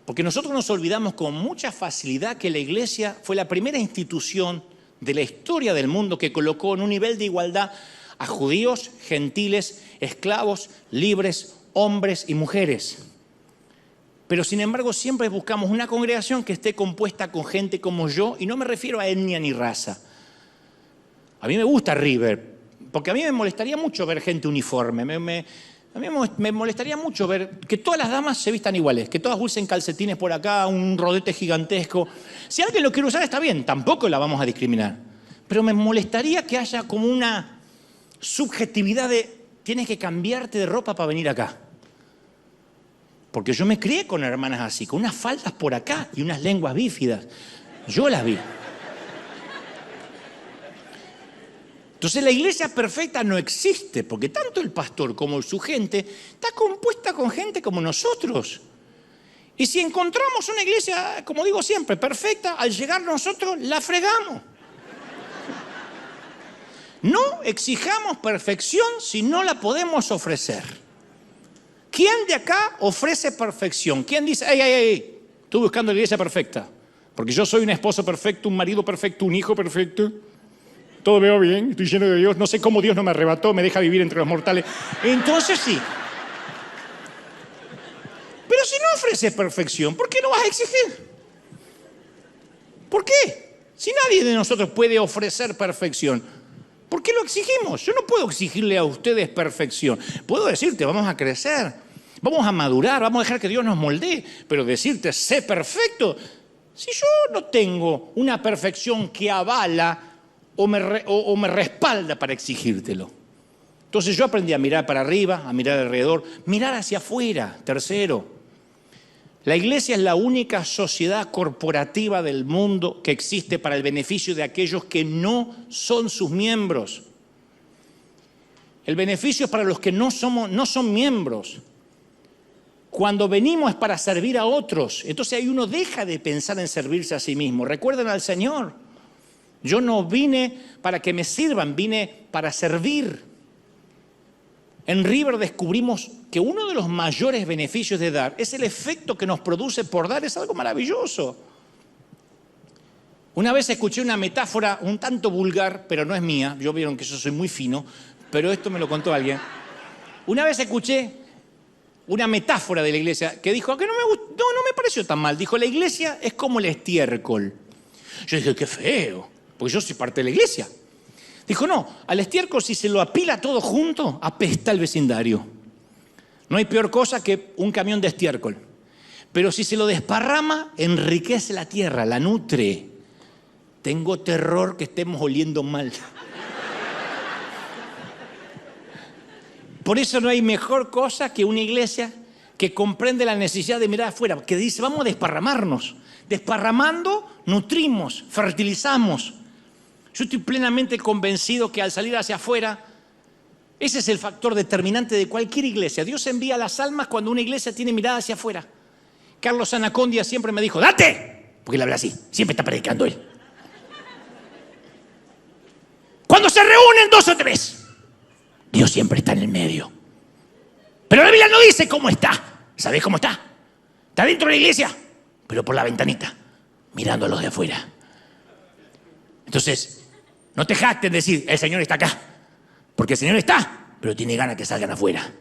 [SPEAKER 1] Porque nosotros nos olvidamos con mucha facilidad que la iglesia fue la primera institución de la historia del mundo que colocó en un nivel de igualdad a judíos, gentiles, esclavos, libres, hombres y mujeres. Pero sin embargo siempre buscamos una congregación que esté compuesta con gente como yo, y no me refiero a etnia ni raza. A mí me gusta River, porque a mí me molestaría mucho ver gente uniforme. A mí me molestaría mucho ver que todas las damas se vistan iguales, que todas usen calcetines por acá, un rodete gigantesco. Si alguien lo quiere usar está bien, tampoco la vamos a discriminar. Pero me molestaría que haya como una subjetividad de tienes que cambiarte de ropa para venir acá. Porque yo me crié con hermanas así, con unas faldas por acá y unas lenguas bífidas. Yo las vi. Entonces la iglesia perfecta no existe, porque tanto el pastor como su gente está compuesta con gente como nosotros. Y si encontramos una iglesia, como digo siempre, perfecta, al llegar nosotros la fregamos. No exijamos perfección si no la podemos ofrecer. ¿Quién de acá ofrece perfección? ¿Quién dice, ey, estoy buscando la iglesia perfecta? Porque yo soy un esposo perfecto, un marido perfecto, un hijo perfecto. Todo veo bien, estoy lleno de Dios. No sé cómo Dios no me arrebató, me deja vivir entre los mortales. Entonces sí. Pero si no ofreces perfección, ¿por qué no vas a exigir? ¿Por qué? Si nadie de nosotros puede ofrecer perfección, ¿por qué lo exigimos? Yo no puedo exigirle a ustedes perfección. Puedo decirte, vamos a crecer, vamos a madurar, vamos a dejar que Dios nos moldee, pero decirte, sé perfecto, si yo no tengo una perfección que avala o me respalda para exigírtelo. Entonces yo aprendí a mirar para arriba, a mirar alrededor, mirar hacia afuera. Tercero, la iglesia es la única sociedad corporativa del mundo que existe para el beneficio de aquellos que no son sus miembros. El beneficio es para los que no son miembros. Cuando venimos es para servir a otros. Entonces ahí uno deja de pensar en servirse a sí mismo. Recuerden al Señor. Yo no vine para que me sirvan, vine para servir. En River descubrimos que uno de los mayores beneficios de dar es el efecto que nos produce por dar, es algo maravilloso. Una vez escuché una metáfora un tanto vulgar, pero no es mía, yo vieron que yo soy muy fino, pero esto me lo contó alguien. Una vez escuché una metáfora de la iglesia que dijo, que no me pareció tan mal, dijo, la iglesia es como el estiércol. Yo dije, qué feo, porque yo soy parte de la iglesia. Dijo, no, al estiércol si se lo apila todo junto, apesta el vecindario. No hay peor cosa que un camión de estiércol. Pero si se lo desparrama, enriquece la tierra, la nutre. Tengo terror que estemos oliendo mal. Por eso no hay mejor cosa que una iglesia que comprende la necesidad de mirar afuera, que dice, vamos a desparramarnos. Desparramando, nutrimos, fertilizamos. Yo estoy plenamente convencido que al salir hacia afuera, ese es el factor determinante de cualquier iglesia. Dios envía las almas cuando una iglesia tiene mirada hacia afuera. Carlos Anacondia siempre me dijo, ¡date! Porque él habla así, siempre está predicando él. Cuando se reúnen 2 o 3, Dios siempre está en el medio. Pero la Biblia no dice cómo está. ¿Sabés cómo está? Está dentro de la iglesia, pero por la ventanita, mirando a los de afuera. Entonces, no te jactes en decir, el Señor está acá. Porque el Señor está, pero tiene ganas que salgan afuera.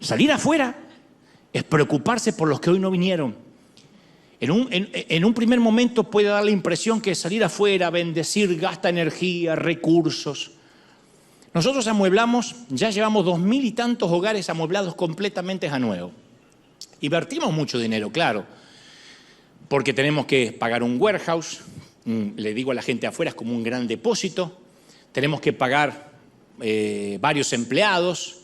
[SPEAKER 1] Salir afuera es preocuparse por los que hoy no vinieron. En un primer momento puede dar la impresión que salir afuera, bendecir, gasta energía, recursos. Nosotros amueblamos, ya llevamos 2000 y tantos hogares amueblados completamente a nuevo. Invertimos mucho dinero, claro. porque tenemos que pagar un warehouse, le digo a la gente afuera, es como un gran depósito, tenemos que pagar varios empleados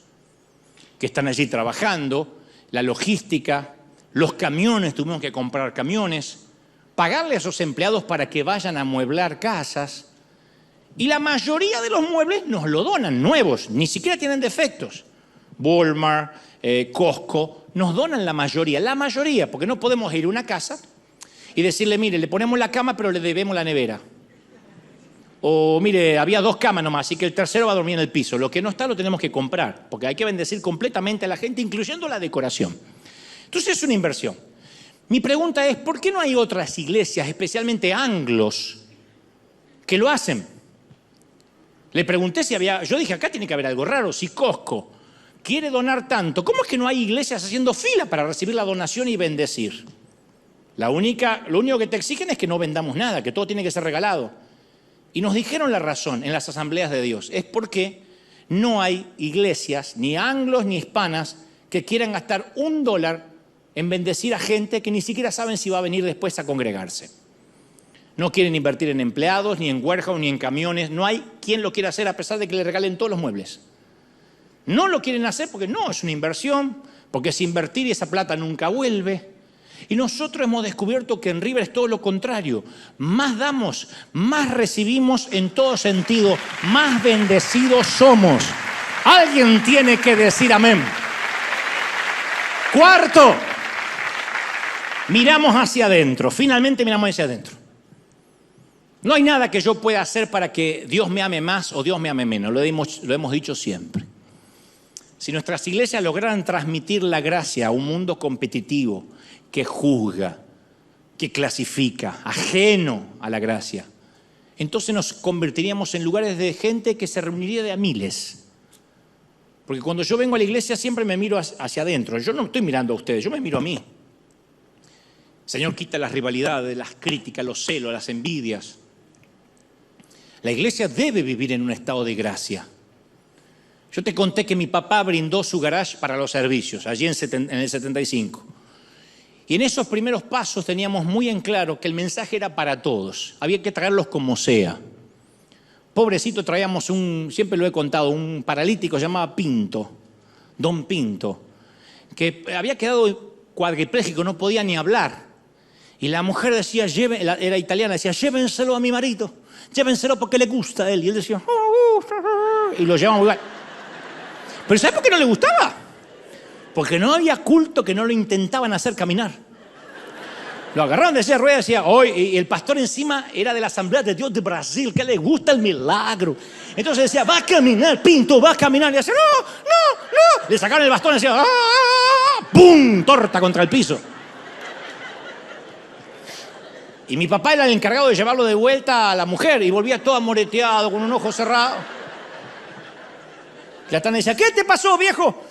[SPEAKER 1] que están allí trabajando, la logística, los camiones, tuvimos que comprar camiones, pagarle a esos empleados para que vayan a amueblar casas, y la mayoría de los muebles nos lo donan nuevos, ni siquiera tienen defectos. Walmart, Costco, nos donan la mayoría, porque no podemos ir a una casa y decirle, mire, le ponemos la cama pero le debemos la nevera. O mire, había 2 camas nomás, así que el tercero va a dormir en el piso. Lo que no está lo tenemos que comprar, porque hay que bendecir completamente a la gente, incluyendo la decoración. Entonces es una inversión. Mi pregunta es, ¿por qué no hay otras iglesias, especialmente anglos, que lo hacen? Le pregunté si había, yo dije, acá tiene que haber algo raro, si Costco quiere donar tanto, ¿cómo es que no hay iglesias haciendo fila para recibir la donación y bendecir? Lo único que te exigen es que no vendamos nada, que todo tiene que ser regalado. Y nos dijeron la razón en las asambleas de Dios, es porque no hay iglesias, ni anglos ni hispanas, que quieran gastar $1 en bendecir a gente que ni siquiera saben si va a venir después a congregarse. No quieren invertir en empleados, ni en warehouse, ni en camiones. No hay quien lo quiera hacer a pesar de que le regalen todos los muebles. No lo quieren hacer porque no, es una inversión, porque es invertir y esa plata nunca vuelve. Y nosotros hemos descubierto que en River es todo lo contrario. Más damos, más recibimos en todo sentido, más bendecidos somos. Alguien tiene que decir amén. Cuarto, miramos hacia adentro. Finalmente miramos hacia adentro. No hay nada que yo pueda hacer para que Dios me ame más o Dios me ame menos. Lo hemos dicho siempre. Si nuestras iglesias lograran transmitir la gracia a un mundo competitivo que juzga, que clasifica, ajeno a la gracia, entonces nos convertiríamos en lugares de gente que se reuniría de a miles. Porque cuando yo vengo a la iglesia siempre me miro hacia adentro. Yo no estoy mirando a ustedes, yo me miro a mí. Señor, quita las rivalidades, las críticas, los celos, las envidias. La iglesia debe vivir en un estado de gracia. Yo te conté que mi papá brindó su garage para los servicios, allí en el 75. Y en esos primeros pasos teníamos muy en claro que el mensaje era para todos. Había que traerlos como sea. Pobrecito, traíamos siempre lo he contado, un paralítico llamado Pinto, Don Pinto, que había quedado cuadripléjico, no podía ni hablar. Y la mujer decía, era italiana, decía, llévenselo a mi marido, llévenselo porque le gusta a él. Y él decía, y lo llevamos a un lugar. Pero ¿sabes por qué no le gustaba? Porque no había culto que no lo intentaban hacer caminar. Lo agarraron de esa rueda y decía, hoy, y el pastor encima era de la Asamblea de Dios de Brasil, que le gusta el milagro. Entonces decía, va a caminar, Pinto, va a caminar. Y decía, no. Le sacaron el bastón y decía, ¡pum! Torta contra el piso. Y mi papá era el encargado de llevarlo de vuelta a la mujer y volvía todo amoreteado, con un ojo cerrado. La tana decía, ¿qué te pasó, viejo?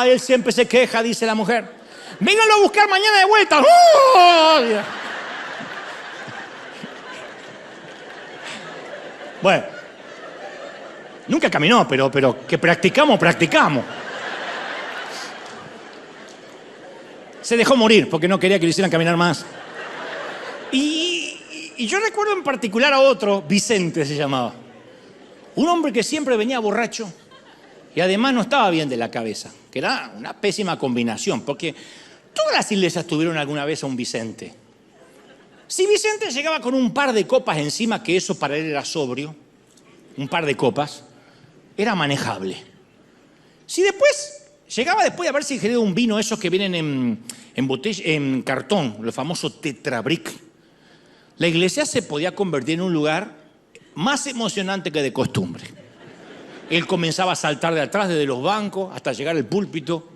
[SPEAKER 1] Él siempre se queja, dice la mujer. Vénganlo a buscar mañana de vuelta. Bueno, nunca caminó, pero que practicamos. Se dejó morir porque no quería que lo hicieran caminar más. Y yo recuerdo en particular a otro, Vicente se llamaba. Un hombre que siempre venía borracho y además no estaba bien de la cabeza, que era una pésima combinación, porque todas las iglesias tuvieron alguna vez a un Vicente. Si Vicente llegaba con un par de copas encima, que eso para él era sobrio, un par de copas, era manejable. Si llegaba después de haberse ingerido un vino, esos que vienen en botella, en cartón, el famoso Tetrabric, la iglesia se podía convertir en un lugar más emocionante que de costumbre. Él comenzaba a saltar de atrás, desde los bancos, hasta llegar al púlpito.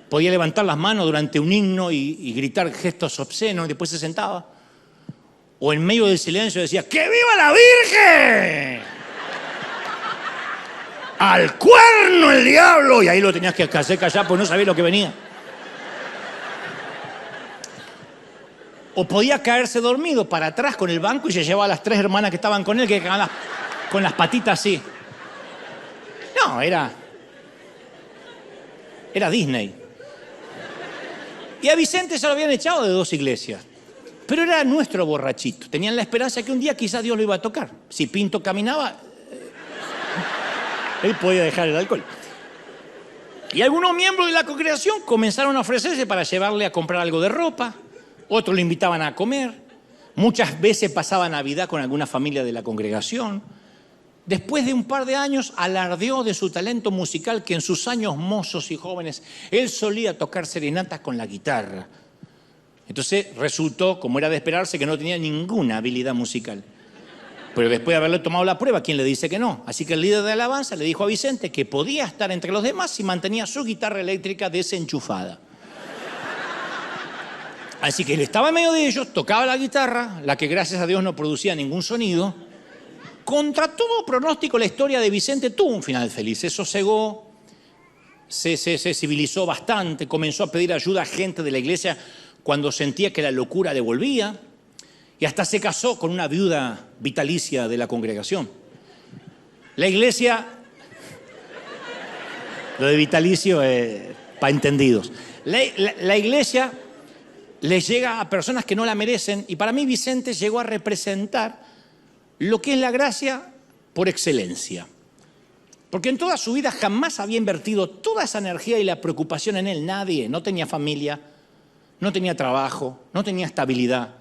[SPEAKER 1] Podía levantar las manos durante un himno y gritar gestos obscenos, y después se sentaba. O en medio del silencio decía, ¡que viva la Virgen! ¡Al cuerno el diablo! Y ahí lo tenías que hacer callar porque no sabía lo que venía. O podía caerse dormido para atrás con el banco y se llevaba a las 3 hermanas que estaban con él, que quedaban con las patitas así. No, era Disney. Y a Vicente se lo habían echado de 2 iglesias. Pero era nuestro borrachito. Tenían la esperanza que un día quizás Dios lo iba a tocar. Si Pinto caminaba, él podía dejar el alcohol. Y algunos miembros de la congregación comenzaron a ofrecerse para llevarle a comprar algo de ropa. Otros lo invitaban a comer. Muchas veces pasaba Navidad con alguna familia de la congregación. Después de un par de años, alardeó de su talento musical, que en sus años mozos y jóvenes él solía tocar serenatas con la guitarra. Entonces resultó, como era de esperarse, que no tenía ninguna habilidad musical. Pero después de haberle tomado la prueba, ¿quién le dice que no? Así que el líder de alabanza le dijo a Vicente que podía estar entre los demás si mantenía su guitarra eléctrica desenchufada. Así que él estaba en medio de ellos, tocaba la guitarra, la que gracias a Dios no producía ningún sonido. Contra todo pronóstico, la historia de Vicente tuvo un final feliz. Se sosegó, se civilizó bastante, comenzó a pedir ayuda a gente de la iglesia cuando sentía que la locura le volvía, y hasta se casó con una viuda vitalicia de la congregación. La iglesia, lo de vitalicio para entendidos, la iglesia les llega a personas que no la merecen, y para mí Vicente llegó a representar lo que es la gracia por excelencia. Porque en toda su vida jamás había invertido toda esa energía y la preocupación en él. Nadie, no tenía familia, no tenía trabajo, no tenía estabilidad.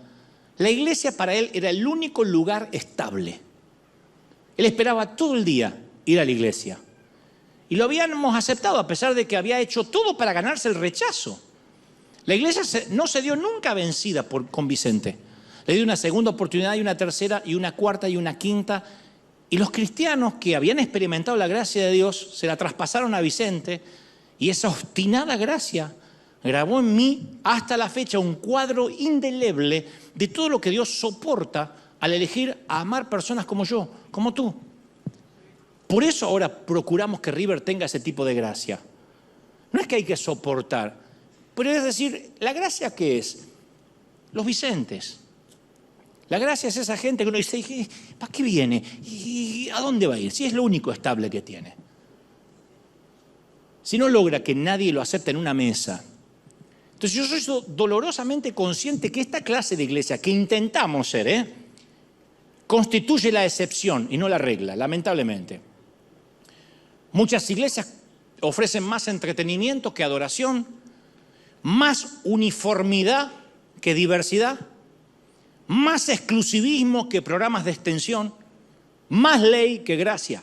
[SPEAKER 1] La iglesia para él era el único lugar estable. Él esperaba todo el día ir a la iglesia. Y lo habíamos aceptado a pesar de que había hecho todo para ganarse el rechazo. La iglesia no se dio nunca vencida con Vicente. Le dio una segunda oportunidad y una tercera y una cuarta y una quinta. Y los cristianos que habían experimentado la gracia de Dios se la traspasaron a Vicente, y esa obstinada gracia grabó en mí hasta la fecha un cuadro indeleble de todo lo que Dios soporta al elegir a amar personas como yo, como tú. Por eso ahora procuramos que River tenga ese tipo de gracia. No es que hay que soportar, pero es decir, ¿la gracia qué es? Los Vicentes. La gracia es esa gente que uno dice, ¿para qué viene? ¿Y a dónde va a ir? Si es lo único estable que tiene. Si no logra que nadie lo acepte en una mesa. Entonces yo soy dolorosamente consciente que esta clase de iglesia que intentamos ser, constituye la excepción y no la regla, lamentablemente. Muchas iglesias ofrecen más entretenimiento que adoración, más uniformidad que diversidad, más exclusivismo que programas de extensión, más ley que gracia.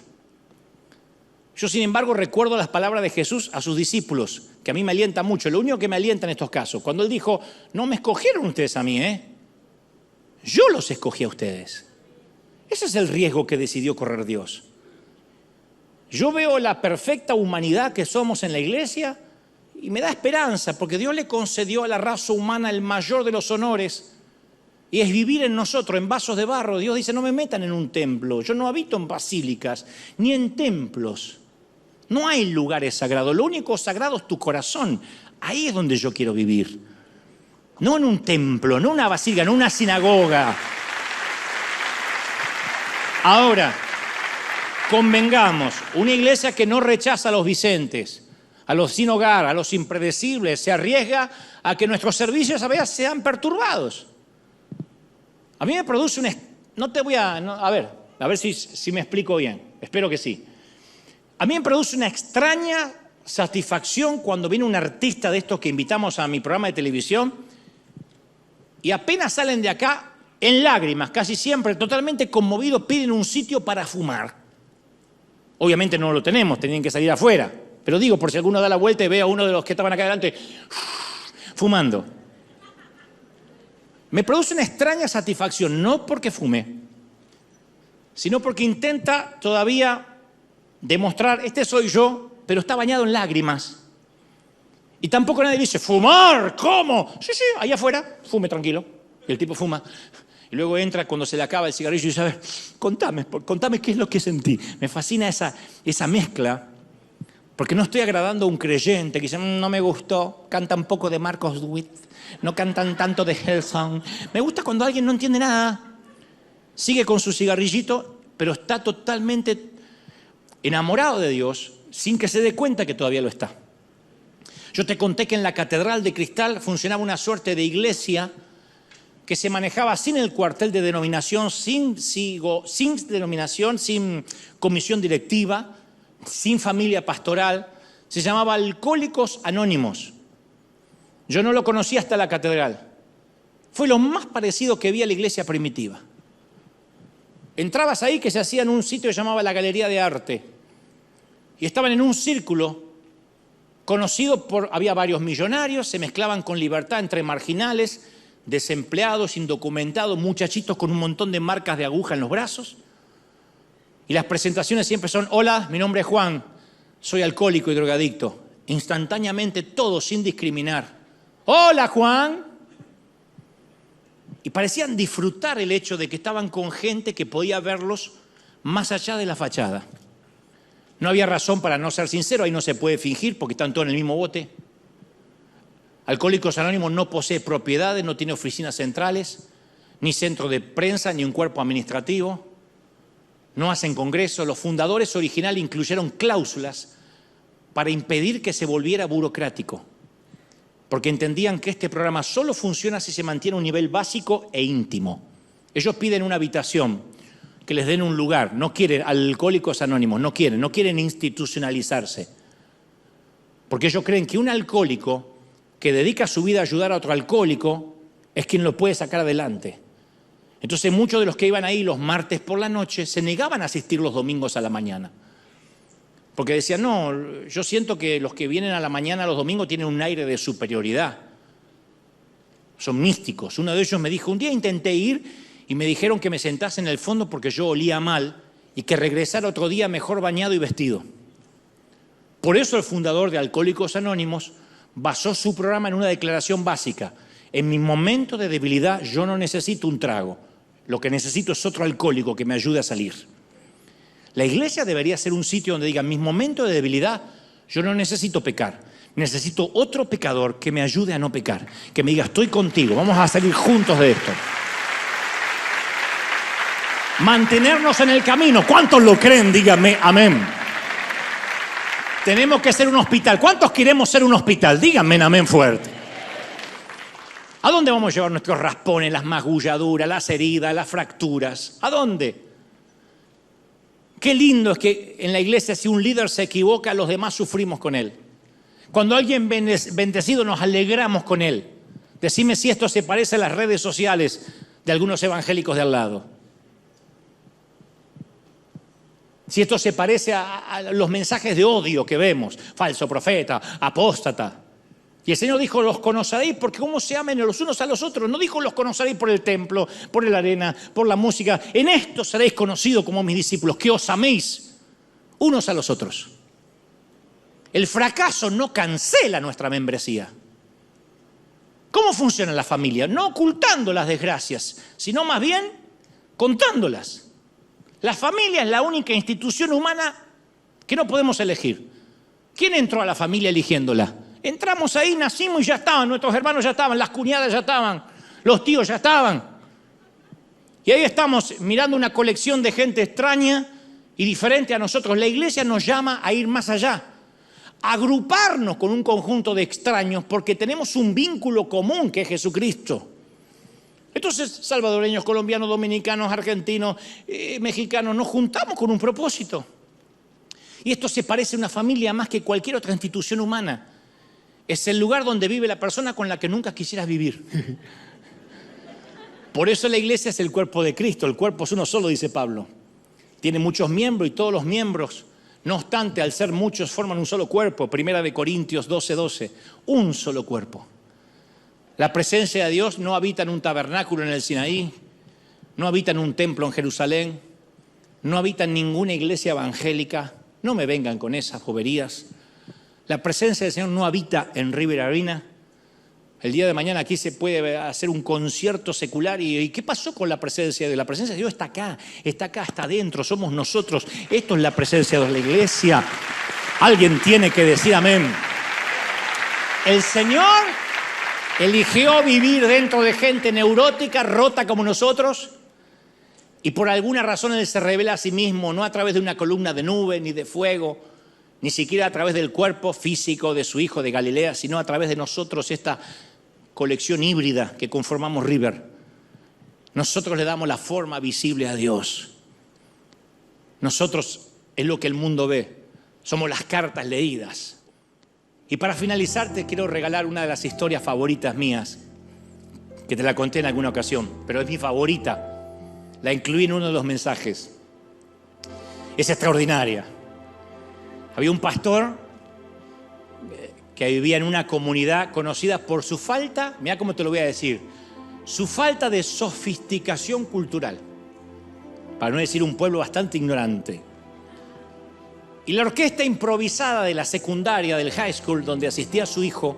[SPEAKER 1] Yo, sin embargo, recuerdo las palabras de Jesús a sus discípulos, que a mí me alienta mucho. Lo único que me alienta en estos casos, cuando Él dijo, no me escogieron ustedes a mí, yo los escogí a ustedes. Ese es el riesgo que decidió correr Dios. Yo veo la perfecta humanidad que somos en la iglesia y me da esperanza, porque Dios le concedió a la raza humana el mayor de los honores, y es vivir en nosotros, en vasos de barro. Dios dice, no me metan en un templo. Yo no habito en basílicas, ni en templos. No hay lugares sagrados. Lo único sagrado es tu corazón. Ahí es donde yo quiero vivir. No en un templo, no en una basílica, no en una sinagoga. Ahora, convengamos, una iglesia que no rechaza a los Vicentes, a los sin hogar, a los impredecibles, se arriesga a que nuestros servicios a veces sean perturbados. A mí me produce un... No te voy a... a ver si me explico bien. Espero que sí. A mí me produce una extraña satisfacción cuando viene un artista de estos que invitamos a mi programa de televisión y apenas salen de acá en lágrimas, casi siempre totalmente conmovidos, piden un sitio para fumar. Obviamente no lo tenemos, tenían que salir afuera. Pero digo, por si alguno da la vuelta y ve a uno de los que estaban acá adelante fumando. Me produce una extraña satisfacción, no porque fume, sino porque intenta todavía demostrar, este soy yo, pero está bañado en lágrimas. Y tampoco nadie dice, ¿fumar? ¿Cómo? Sí, allá afuera, fume tranquilo. Y el tipo fuma. Y luego entra cuando se le acaba el cigarrillo y dice, a ver, contame qué es lo que sentí. Me fascina esa mezcla, porque no estoy agradando a un creyente que dice, no me gustó, canta un poco de Marcos Witt. No cantan tanto de Hillsong. Me gusta cuando alguien no entiende nada. Sigue con su cigarrillito, pero está totalmente enamorado de Dios sin que se dé cuenta que todavía lo está. Yo te conté que en la Catedral de Cristal funcionaba una suerte de iglesia que se manejaba sin el cuartel de denominación, sin denominación, sin comisión directiva, sin familia pastoral. Se llamaba Alcohólicos Anónimos. Yo no lo conocía hasta la catedral. Fue lo más parecido que vi a la iglesia primitiva. Entrabas ahí, que se hacía en un sitio que se llamaba la Galería de Arte, y estaban en un círculo conocido por, había varios millonarios, se mezclaban con libertad entre marginales, desempleados, indocumentados, muchachitos con un montón de marcas de aguja en los brazos. Y las presentaciones siempre son: hola, mi nombre es Juan, soy alcohólico y drogadicto. Instantáneamente, todos sin discriminar: hola, Juan. Y parecían disfrutar el hecho de que estaban con gente que podía verlos más allá de la fachada. No había razón para no ser sincero, ahí no se puede fingir porque están todos en el mismo bote. Alcohólicos Anónimos no posee propiedades, no tiene oficinas centrales, ni centro de prensa, ni un cuerpo administrativo. No hacen congresos. Los fundadores originales incluyeron cláusulas para impedir que se volviera burocrático, porque entendían que este programa solo funciona si se mantiene a un nivel básico e íntimo. Ellos piden una habitación, que les den un lugar. No quieren, Alcohólicos Anónimos, no quieren institucionalizarse. Porque ellos creen que un alcohólico que dedica su vida a ayudar a otro alcohólico es quien lo puede sacar adelante. Entonces muchos de los que iban ahí los martes por la noche se negaban a asistir los domingos a la mañana. Porque decían: no, yo siento que los que vienen a la mañana los domingos tienen un aire de superioridad. Son místicos. Uno de ellos me dijo: un día intenté ir y me dijeron que me sentase en el fondo porque yo olía mal y que regresara otro día mejor bañado y vestido. Por eso el fundador de Alcohólicos Anónimos basó su programa en una declaración básica: en mi momento de debilidad yo no necesito un trago, lo que necesito es otro alcohólico que me ayude a salir. La iglesia debería ser un sitio donde digan: en mis momentos de debilidad yo no necesito pecar, necesito otro pecador que me ayude a no pecar, que me diga: estoy contigo, vamos a salir juntos de esto. Mantenernos en el camino. ¿Cuántos lo creen? Díganme amén. Tenemos que ser un hospital. ¿Cuántos queremos ser un hospital? Díganme amén fuerte. ¿A dónde vamos a llevar nuestros raspones, las magulladuras, las heridas, las fracturas? ¿A dónde? Qué lindo es que en la iglesia, si un líder se equivoca, los demás sufrimos con él. Cuando alguien bendecido, nos alegramos con él. Decime si esto se parece a las redes sociales de algunos evangélicos de al lado. Si esto se parece a los mensajes de odio que vemos: falso profeta, apóstata. Y el Señor dijo: los conoceréis porque cómo se amen los unos a los otros. No dijo: los conoceréis por el templo, por la arena, por la música. En esto seréis conocidos como mis discípulos, que os améis unos a los otros. El fracaso no cancela nuestra membresía. ¿Cómo funciona la familia? No ocultando las desgracias, sino más bien contándolas. La familia es la única institución humana que no podemos elegir. ¿Quién entró a la familia eligiéndola? Entramos ahí, nacimos y ya estaban, nuestros hermanos ya estaban, las cuñadas ya estaban, los tíos ya estaban. Y ahí estamos mirando una colección de gente extraña y diferente a nosotros. La iglesia nos llama a ir más allá, a agruparnos con un conjunto de extraños porque tenemos un vínculo común que es Jesucristo. Entonces, salvadoreños, colombianos, dominicanos, argentinos, mexicanos, nos juntamos con un propósito. Y esto se parece a una familia más que cualquier otra institución humana. Es el lugar donde vive la persona con la que nunca quisieras vivir. Por eso la iglesia es el cuerpo de Cristo. El cuerpo es uno solo, dice Pablo. Tiene muchos miembros y todos los miembros, no obstante, al ser muchos, forman un solo cuerpo. 1 Corintios 12:12. Un solo cuerpo. La presencia de Dios no habita en un tabernáculo en el Sinaí, no habita en un templo en Jerusalén, no habita en ninguna iglesia evangélica. No me vengan con esas boberías. La presencia del Señor no habita en River Arena. El día de mañana aquí se puede hacer un concierto secular. ¿Y qué pasó con la presencia de Dios? La presencia de Dios está acá, está adentro, somos nosotros. Esto es la presencia de la iglesia. Alguien tiene que decir amén. El Señor eligió vivir dentro de gente neurótica, rota como nosotros, y por alguna razón Él se revela a sí mismo, no a través de una columna de nube ni de fuego, ni siquiera a través del cuerpo físico de su hijo de Galilea, sino a través de nosotros, esta colección híbrida que conformamos River. Nosotros le damos la forma visible a Dios. Nosotros es lo que el mundo ve. Somos las cartas leídas. Y para finalizar te quiero regalar una de las historias favoritas mías, que te la conté en alguna ocasión, pero es mi favorita. La incluí en uno de los mensajes. Es extraordinaria. Había un pastor que vivía en una comunidad conocida por su falta, mira cómo te lo voy a decir, su falta de sofisticación cultural, para no decir un pueblo bastante ignorante. Y la orquesta improvisada de la secundaria, del high school, donde asistía su hijo,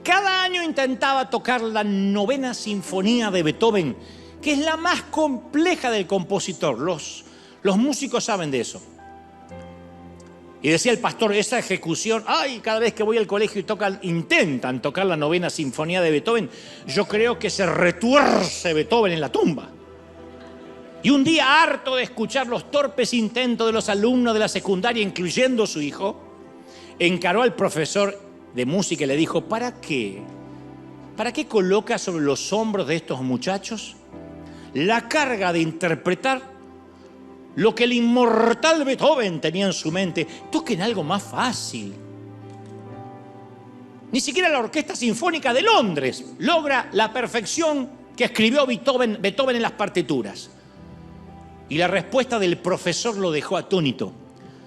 [SPEAKER 1] cada año intentaba tocar la 9ª sinfonía de Beethoven, que es la más compleja del compositor. Los músicos saben de eso. Y decía el pastor, esa ejecución, cada vez que voy al colegio y intentan tocar la 9ª sinfonía de Beethoven, yo creo que se retuerce Beethoven en la tumba. Y un día, harto de escuchar los torpes intentos de los alumnos de la secundaria, incluyendo su hijo, encaró al profesor de música y le dijo, ¿para qué? ¿Para qué coloca sobre los hombros de estos muchachos la carga de interpretar lo que el inmortal Beethoven tenía en su mente? Toquen algo más fácil. Ni siquiera la Orquesta Sinfónica de Londres logra la perfección que escribió Beethoven en las partituras. Y la respuesta del profesor lo dejó atónito.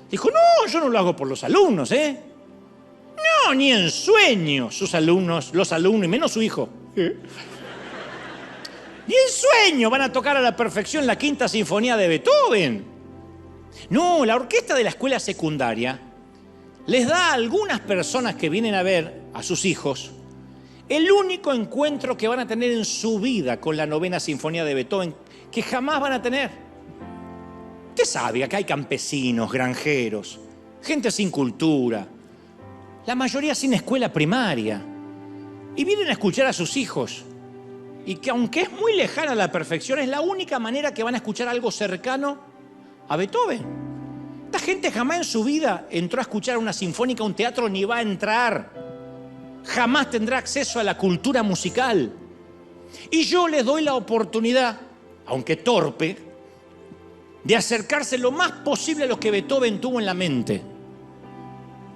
[SPEAKER 1] Dijo, no, yo no lo hago por los alumnos, ¿eh? No, ni en sueño los alumnos, y menos su hijo. Ni en sueño van a tocar a la perfección la 5ª sinfonía de Beethoven. No, la orquesta de la escuela secundaria les da a algunas personas que vienen a ver a sus hijos el único encuentro que van a tener en su vida con la 9ª sinfonía de Beethoven, que jamás van a tener. Usted sabe, acá hay campesinos, granjeros, gente sin cultura, la mayoría sin escuela primaria, y vienen a escuchar a sus hijos. Y que aunque es muy lejana a la perfección, es la única manera que van a escuchar algo cercano a Beethoven. Esta gente jamás en su vida entró a escuchar una sinfónica, un teatro, ni va a entrar. Jamás tendrá acceso a la cultura musical. Y yo les doy la oportunidad, aunque torpe, de acercarse lo más posible a lo que Beethoven tuvo en la mente.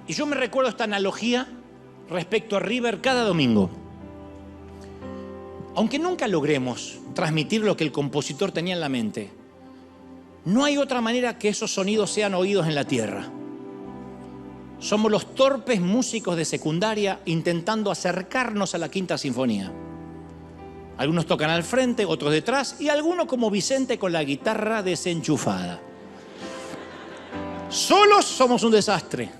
[SPEAKER 1] Y yo me recuerdo esta analogía respecto a River cada domingo. Aunque nunca logremos transmitir lo que el compositor tenía en la mente, no hay otra manera que esos sonidos sean oídos en la tierra. Somos los torpes músicos de secundaria intentando acercarnos a la 5ª sinfonía. Algunos tocan al frente, otros detrás, y algunos como Vicente con la guitarra desenchufada. Solos somos un desastre.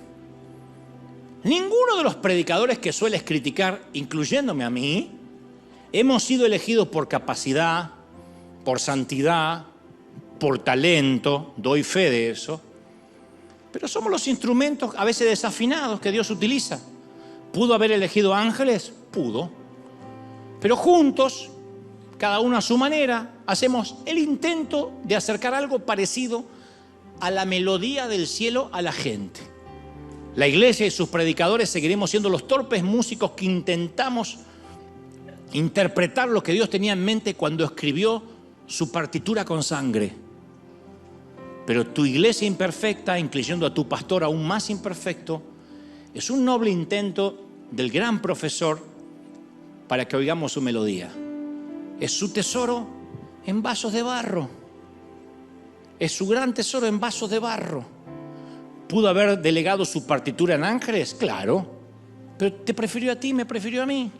[SPEAKER 1] Ninguno de los predicadores que sueles criticar, incluyéndome a mí, hemos sido elegidos por capacidad, por santidad, por talento, doy fe de eso. Pero somos los instrumentos a veces desafinados que Dios utiliza. ¿Pudo haber elegido ángeles? Pudo. Pero juntos, cada uno a su manera, hacemos el intento de acercar algo parecido a la melodía del cielo a la gente. La iglesia y sus predicadores seguiremos siendo los torpes músicos que intentamos interpretar lo que Dios tenía en mente cuando escribió su partitura con sangre. Pero tu iglesia imperfecta, incluyendo a tu pastor aún más imperfecto, es un noble intento del gran profesor para que oigamos su melodía. Es su tesoro en vasos de barro. Es su gran tesoro en vasos de barro. ¿Pudo haber delegado su partitura en ángeles? Claro. Pero te prefirió a ti, me prefirió a mí.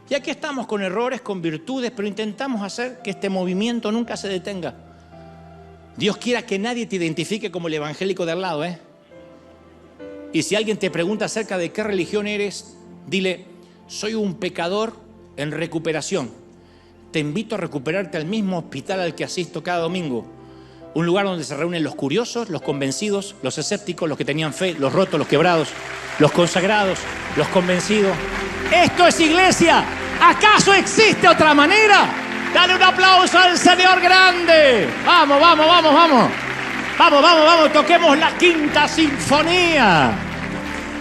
[SPEAKER 1] Y aquí estamos con errores, con virtudes, pero intentamos hacer que este movimiento nunca se detenga. Dios quiera que nadie te identifique como el evangélico de al lado, ¿eh? Y si alguien te pregunta acerca de qué religión eres, dile, soy un pecador en recuperación. Te invito a recuperarte al mismo hospital al que asisto cada domingo. Un lugar donde se reúnen los curiosos, los convencidos, los escépticos, los que tenían fe, los rotos, los quebrados, los consagrados, los convencidos. ¡Esto es iglesia! ¿Acaso existe otra manera? Dale un aplauso al Señor grande. Vamos, vamos, vamos, vamos. Vamos, vamos, vamos, toquemos la quinta sinfonía.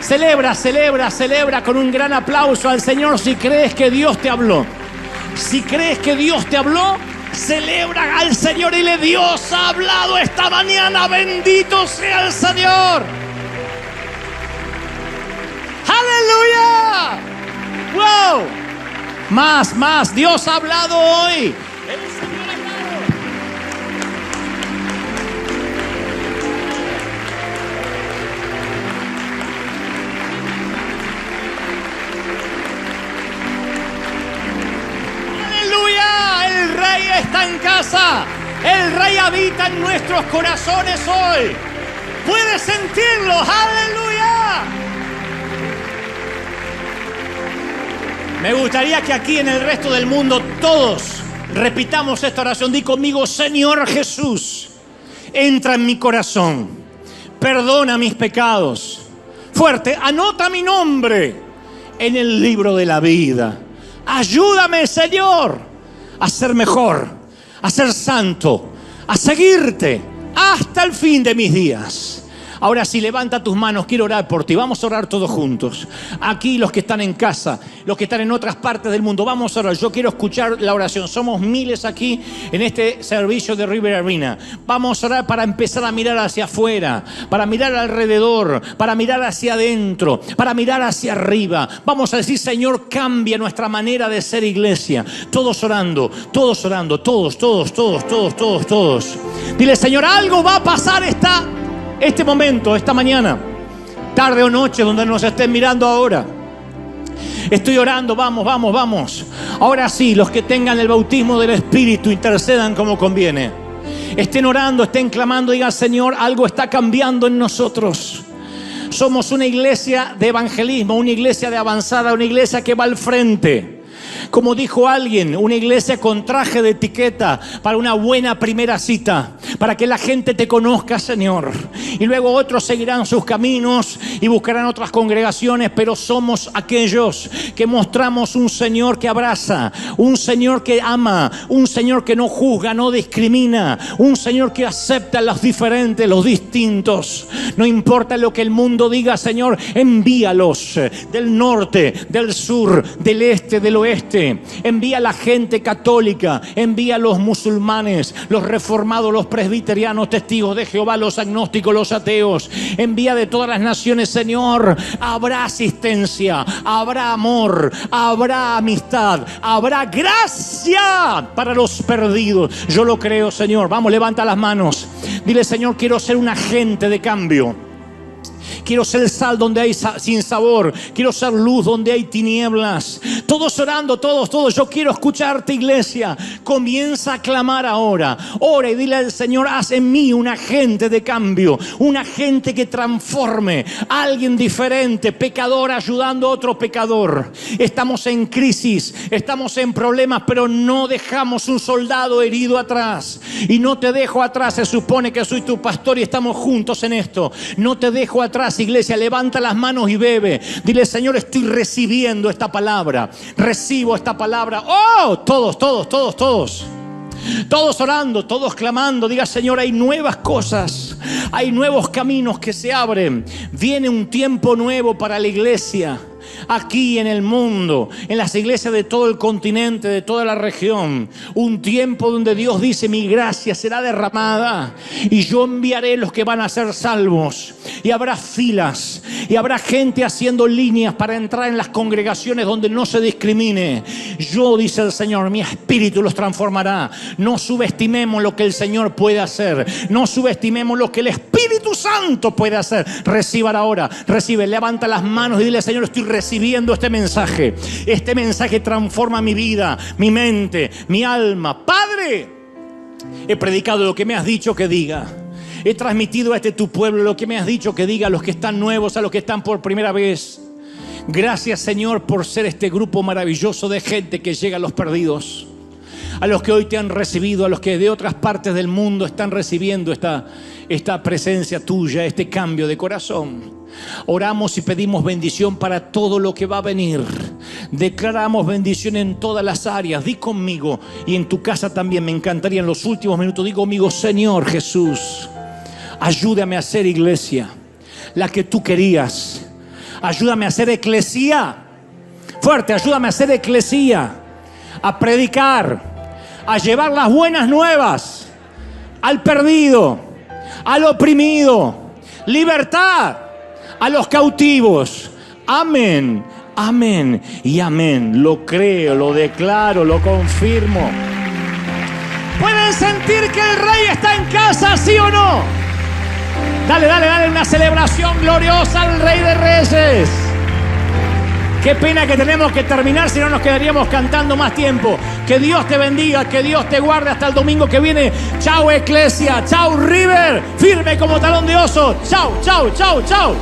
[SPEAKER 1] Celebra, celebra, celebra con un gran aplauso al Señor si crees que Dios te habló. Si crees que Dios te habló, celebra al Señor y dile: Dios ha hablado esta mañana, bendito sea el Señor. ¡Aleluya! ¡Wow! Más, Dios ha hablado hoy. El Señor ha hablado. ¡Aleluya! El Rey está en casa. El Rey habita en nuestros corazones hoy. ¿Puedes sentirlo? ¡Aleluya! Me gustaría que aquí en el resto del mundo todos repitamos esta oración. Di conmigo: Señor Jesús, entra en mi corazón, perdona mis pecados. Fuerte, anota mi nombre en el libro de la vida. Ayúdame, Señor, a ser mejor, a ser santo, a seguirte hasta el fin de mis días. Ahora sí, levanta tus manos, quiero orar por ti. Vamos a orar todos juntos. Aquí los que están en casa, los que están en otras partes del mundo, vamos a orar. Yo quiero escuchar la oración. Somos miles aquí en este servicio de River Arena. Vamos a orar para empezar a mirar hacia afuera, para mirar alrededor, para mirar hacia adentro, para mirar hacia arriba. Vamos a decir: Señor, cambia nuestra manera de ser iglesia. Todos orando, todos orando, todos. Dile: Señor, algo va a pasar este momento, esta mañana, tarde o noche, donde nos estén mirando ahora. Estoy orando, vamos. Ahora sí, los que tengan el bautismo del Espíritu, intercedan como conviene. Estén orando, estén clamando, digan: Señor, algo está cambiando en nosotros. Somos una iglesia de evangelismo, una iglesia de avanzada, una iglesia que va al frente. Como dijo alguien, una iglesia con traje de etiqueta para una buena primera cita, para que la gente te conozca, Señor. Y luego otros seguirán sus caminos y buscarán otras congregaciones, pero somos aquellos que mostramos un Señor que abraza, un Señor que ama, un Señor que no juzga, no discrimina, un Señor que acepta a los diferentes, los distintos. No importa lo que el mundo diga, Señor, envíalos del norte, del sur, del este, del oeste. Envía a la gente católica, envía a los musulmanes, los reformados, los presbiterianos, testigos de Jehová, los agnósticos, los ateos. Envía de todas las naciones, Señor. Habrá asistencia, habrá amor, habrá amistad, habrá gracia para los perdidos. Yo lo creo, Señor. Vamos, levanta las manos. Dile: Señor, quiero ser un agente de cambio. Quiero ser sal donde hay sin sabor. Quiero ser luz donde hay tinieblas. Todos orando, todos. Yo quiero escucharte, iglesia. Comienza a clamar ahora. Ora y dile al Señor: haz en mí un agente de cambio, un agente que transforme, alguien diferente, pecador ayudando a otro pecador. Estamos en crisis, estamos en problemas, pero no dejamos un soldado herido atrás. Y no te dejo atrás. Se supone que soy tu pastor y estamos juntos en esto. No te dejo atrás, iglesia. Levanta las manos y bebe. Dile: Señor, estoy recibiendo esta palabra. Recibo esta palabra. ¡Oh! Todos. Todos orando, todos clamando. Diga: Señor, hay nuevas cosas. Hay nuevos caminos que se abren. Viene un tiempo nuevo para la iglesia. Aquí en el mundo, en las iglesias de todo el continente, de toda la región. Un tiempo donde Dios dice: mi gracia será derramada y yo enviaré los que van a ser salvos. Y habrá filas y habrá gente haciendo líneas para entrar en las congregaciones donde no se discrimine. Yo, dice el Señor, mi espíritu los transformará. No subestimemos lo que el Señor puede hacer. No subestimemos lo que el Espíritu Santo puede hacer. Reciban ahora, recibe, levanta las manos y dile: Señor, estoy recibiendo este mensaje. Este mensaje transforma mi vida, mi mente, mi alma. Padre, he predicado lo que me has dicho que diga. He transmitido a tu pueblo lo que me has dicho que diga, a los que están nuevos, a los que están por primera vez. Gracias, Señor, por ser este grupo maravilloso de gente que llega a los perdidos. A los que hoy te han recibido, a los que de otras partes del mundo están recibiendo esta presencia tuya, este cambio de corazón. Oramos y pedimos bendición para todo lo que va a venir. Declaramos bendición en todas las áreas. Di conmigo, y en tu casa también, me encantaría en los últimos minutos, di conmigo: Señor Jesús, Ayúdame a ser iglesia, la que tú querías. Ayúdame a ser eclesía. Fuerte, ayúdame a ser eclesía. A predicar, a llevar las buenas nuevas al perdido, al oprimido, libertad a los cautivos. Amén, amén y amén. Lo creo, lo declaro, lo confirmo. ¿Pueden sentir que el Rey está en casa, sí o no? Dale, dale, dale una celebración gloriosa al Rey de Reyes. Qué pena que tenemos que terminar, si no nos quedaríamos cantando más tiempo. Que Dios te bendiga, que Dios te guarde hasta el domingo que viene. Chau, Eclesia, chau, River, firme como talón de oso. Chau, chau, chau, chau.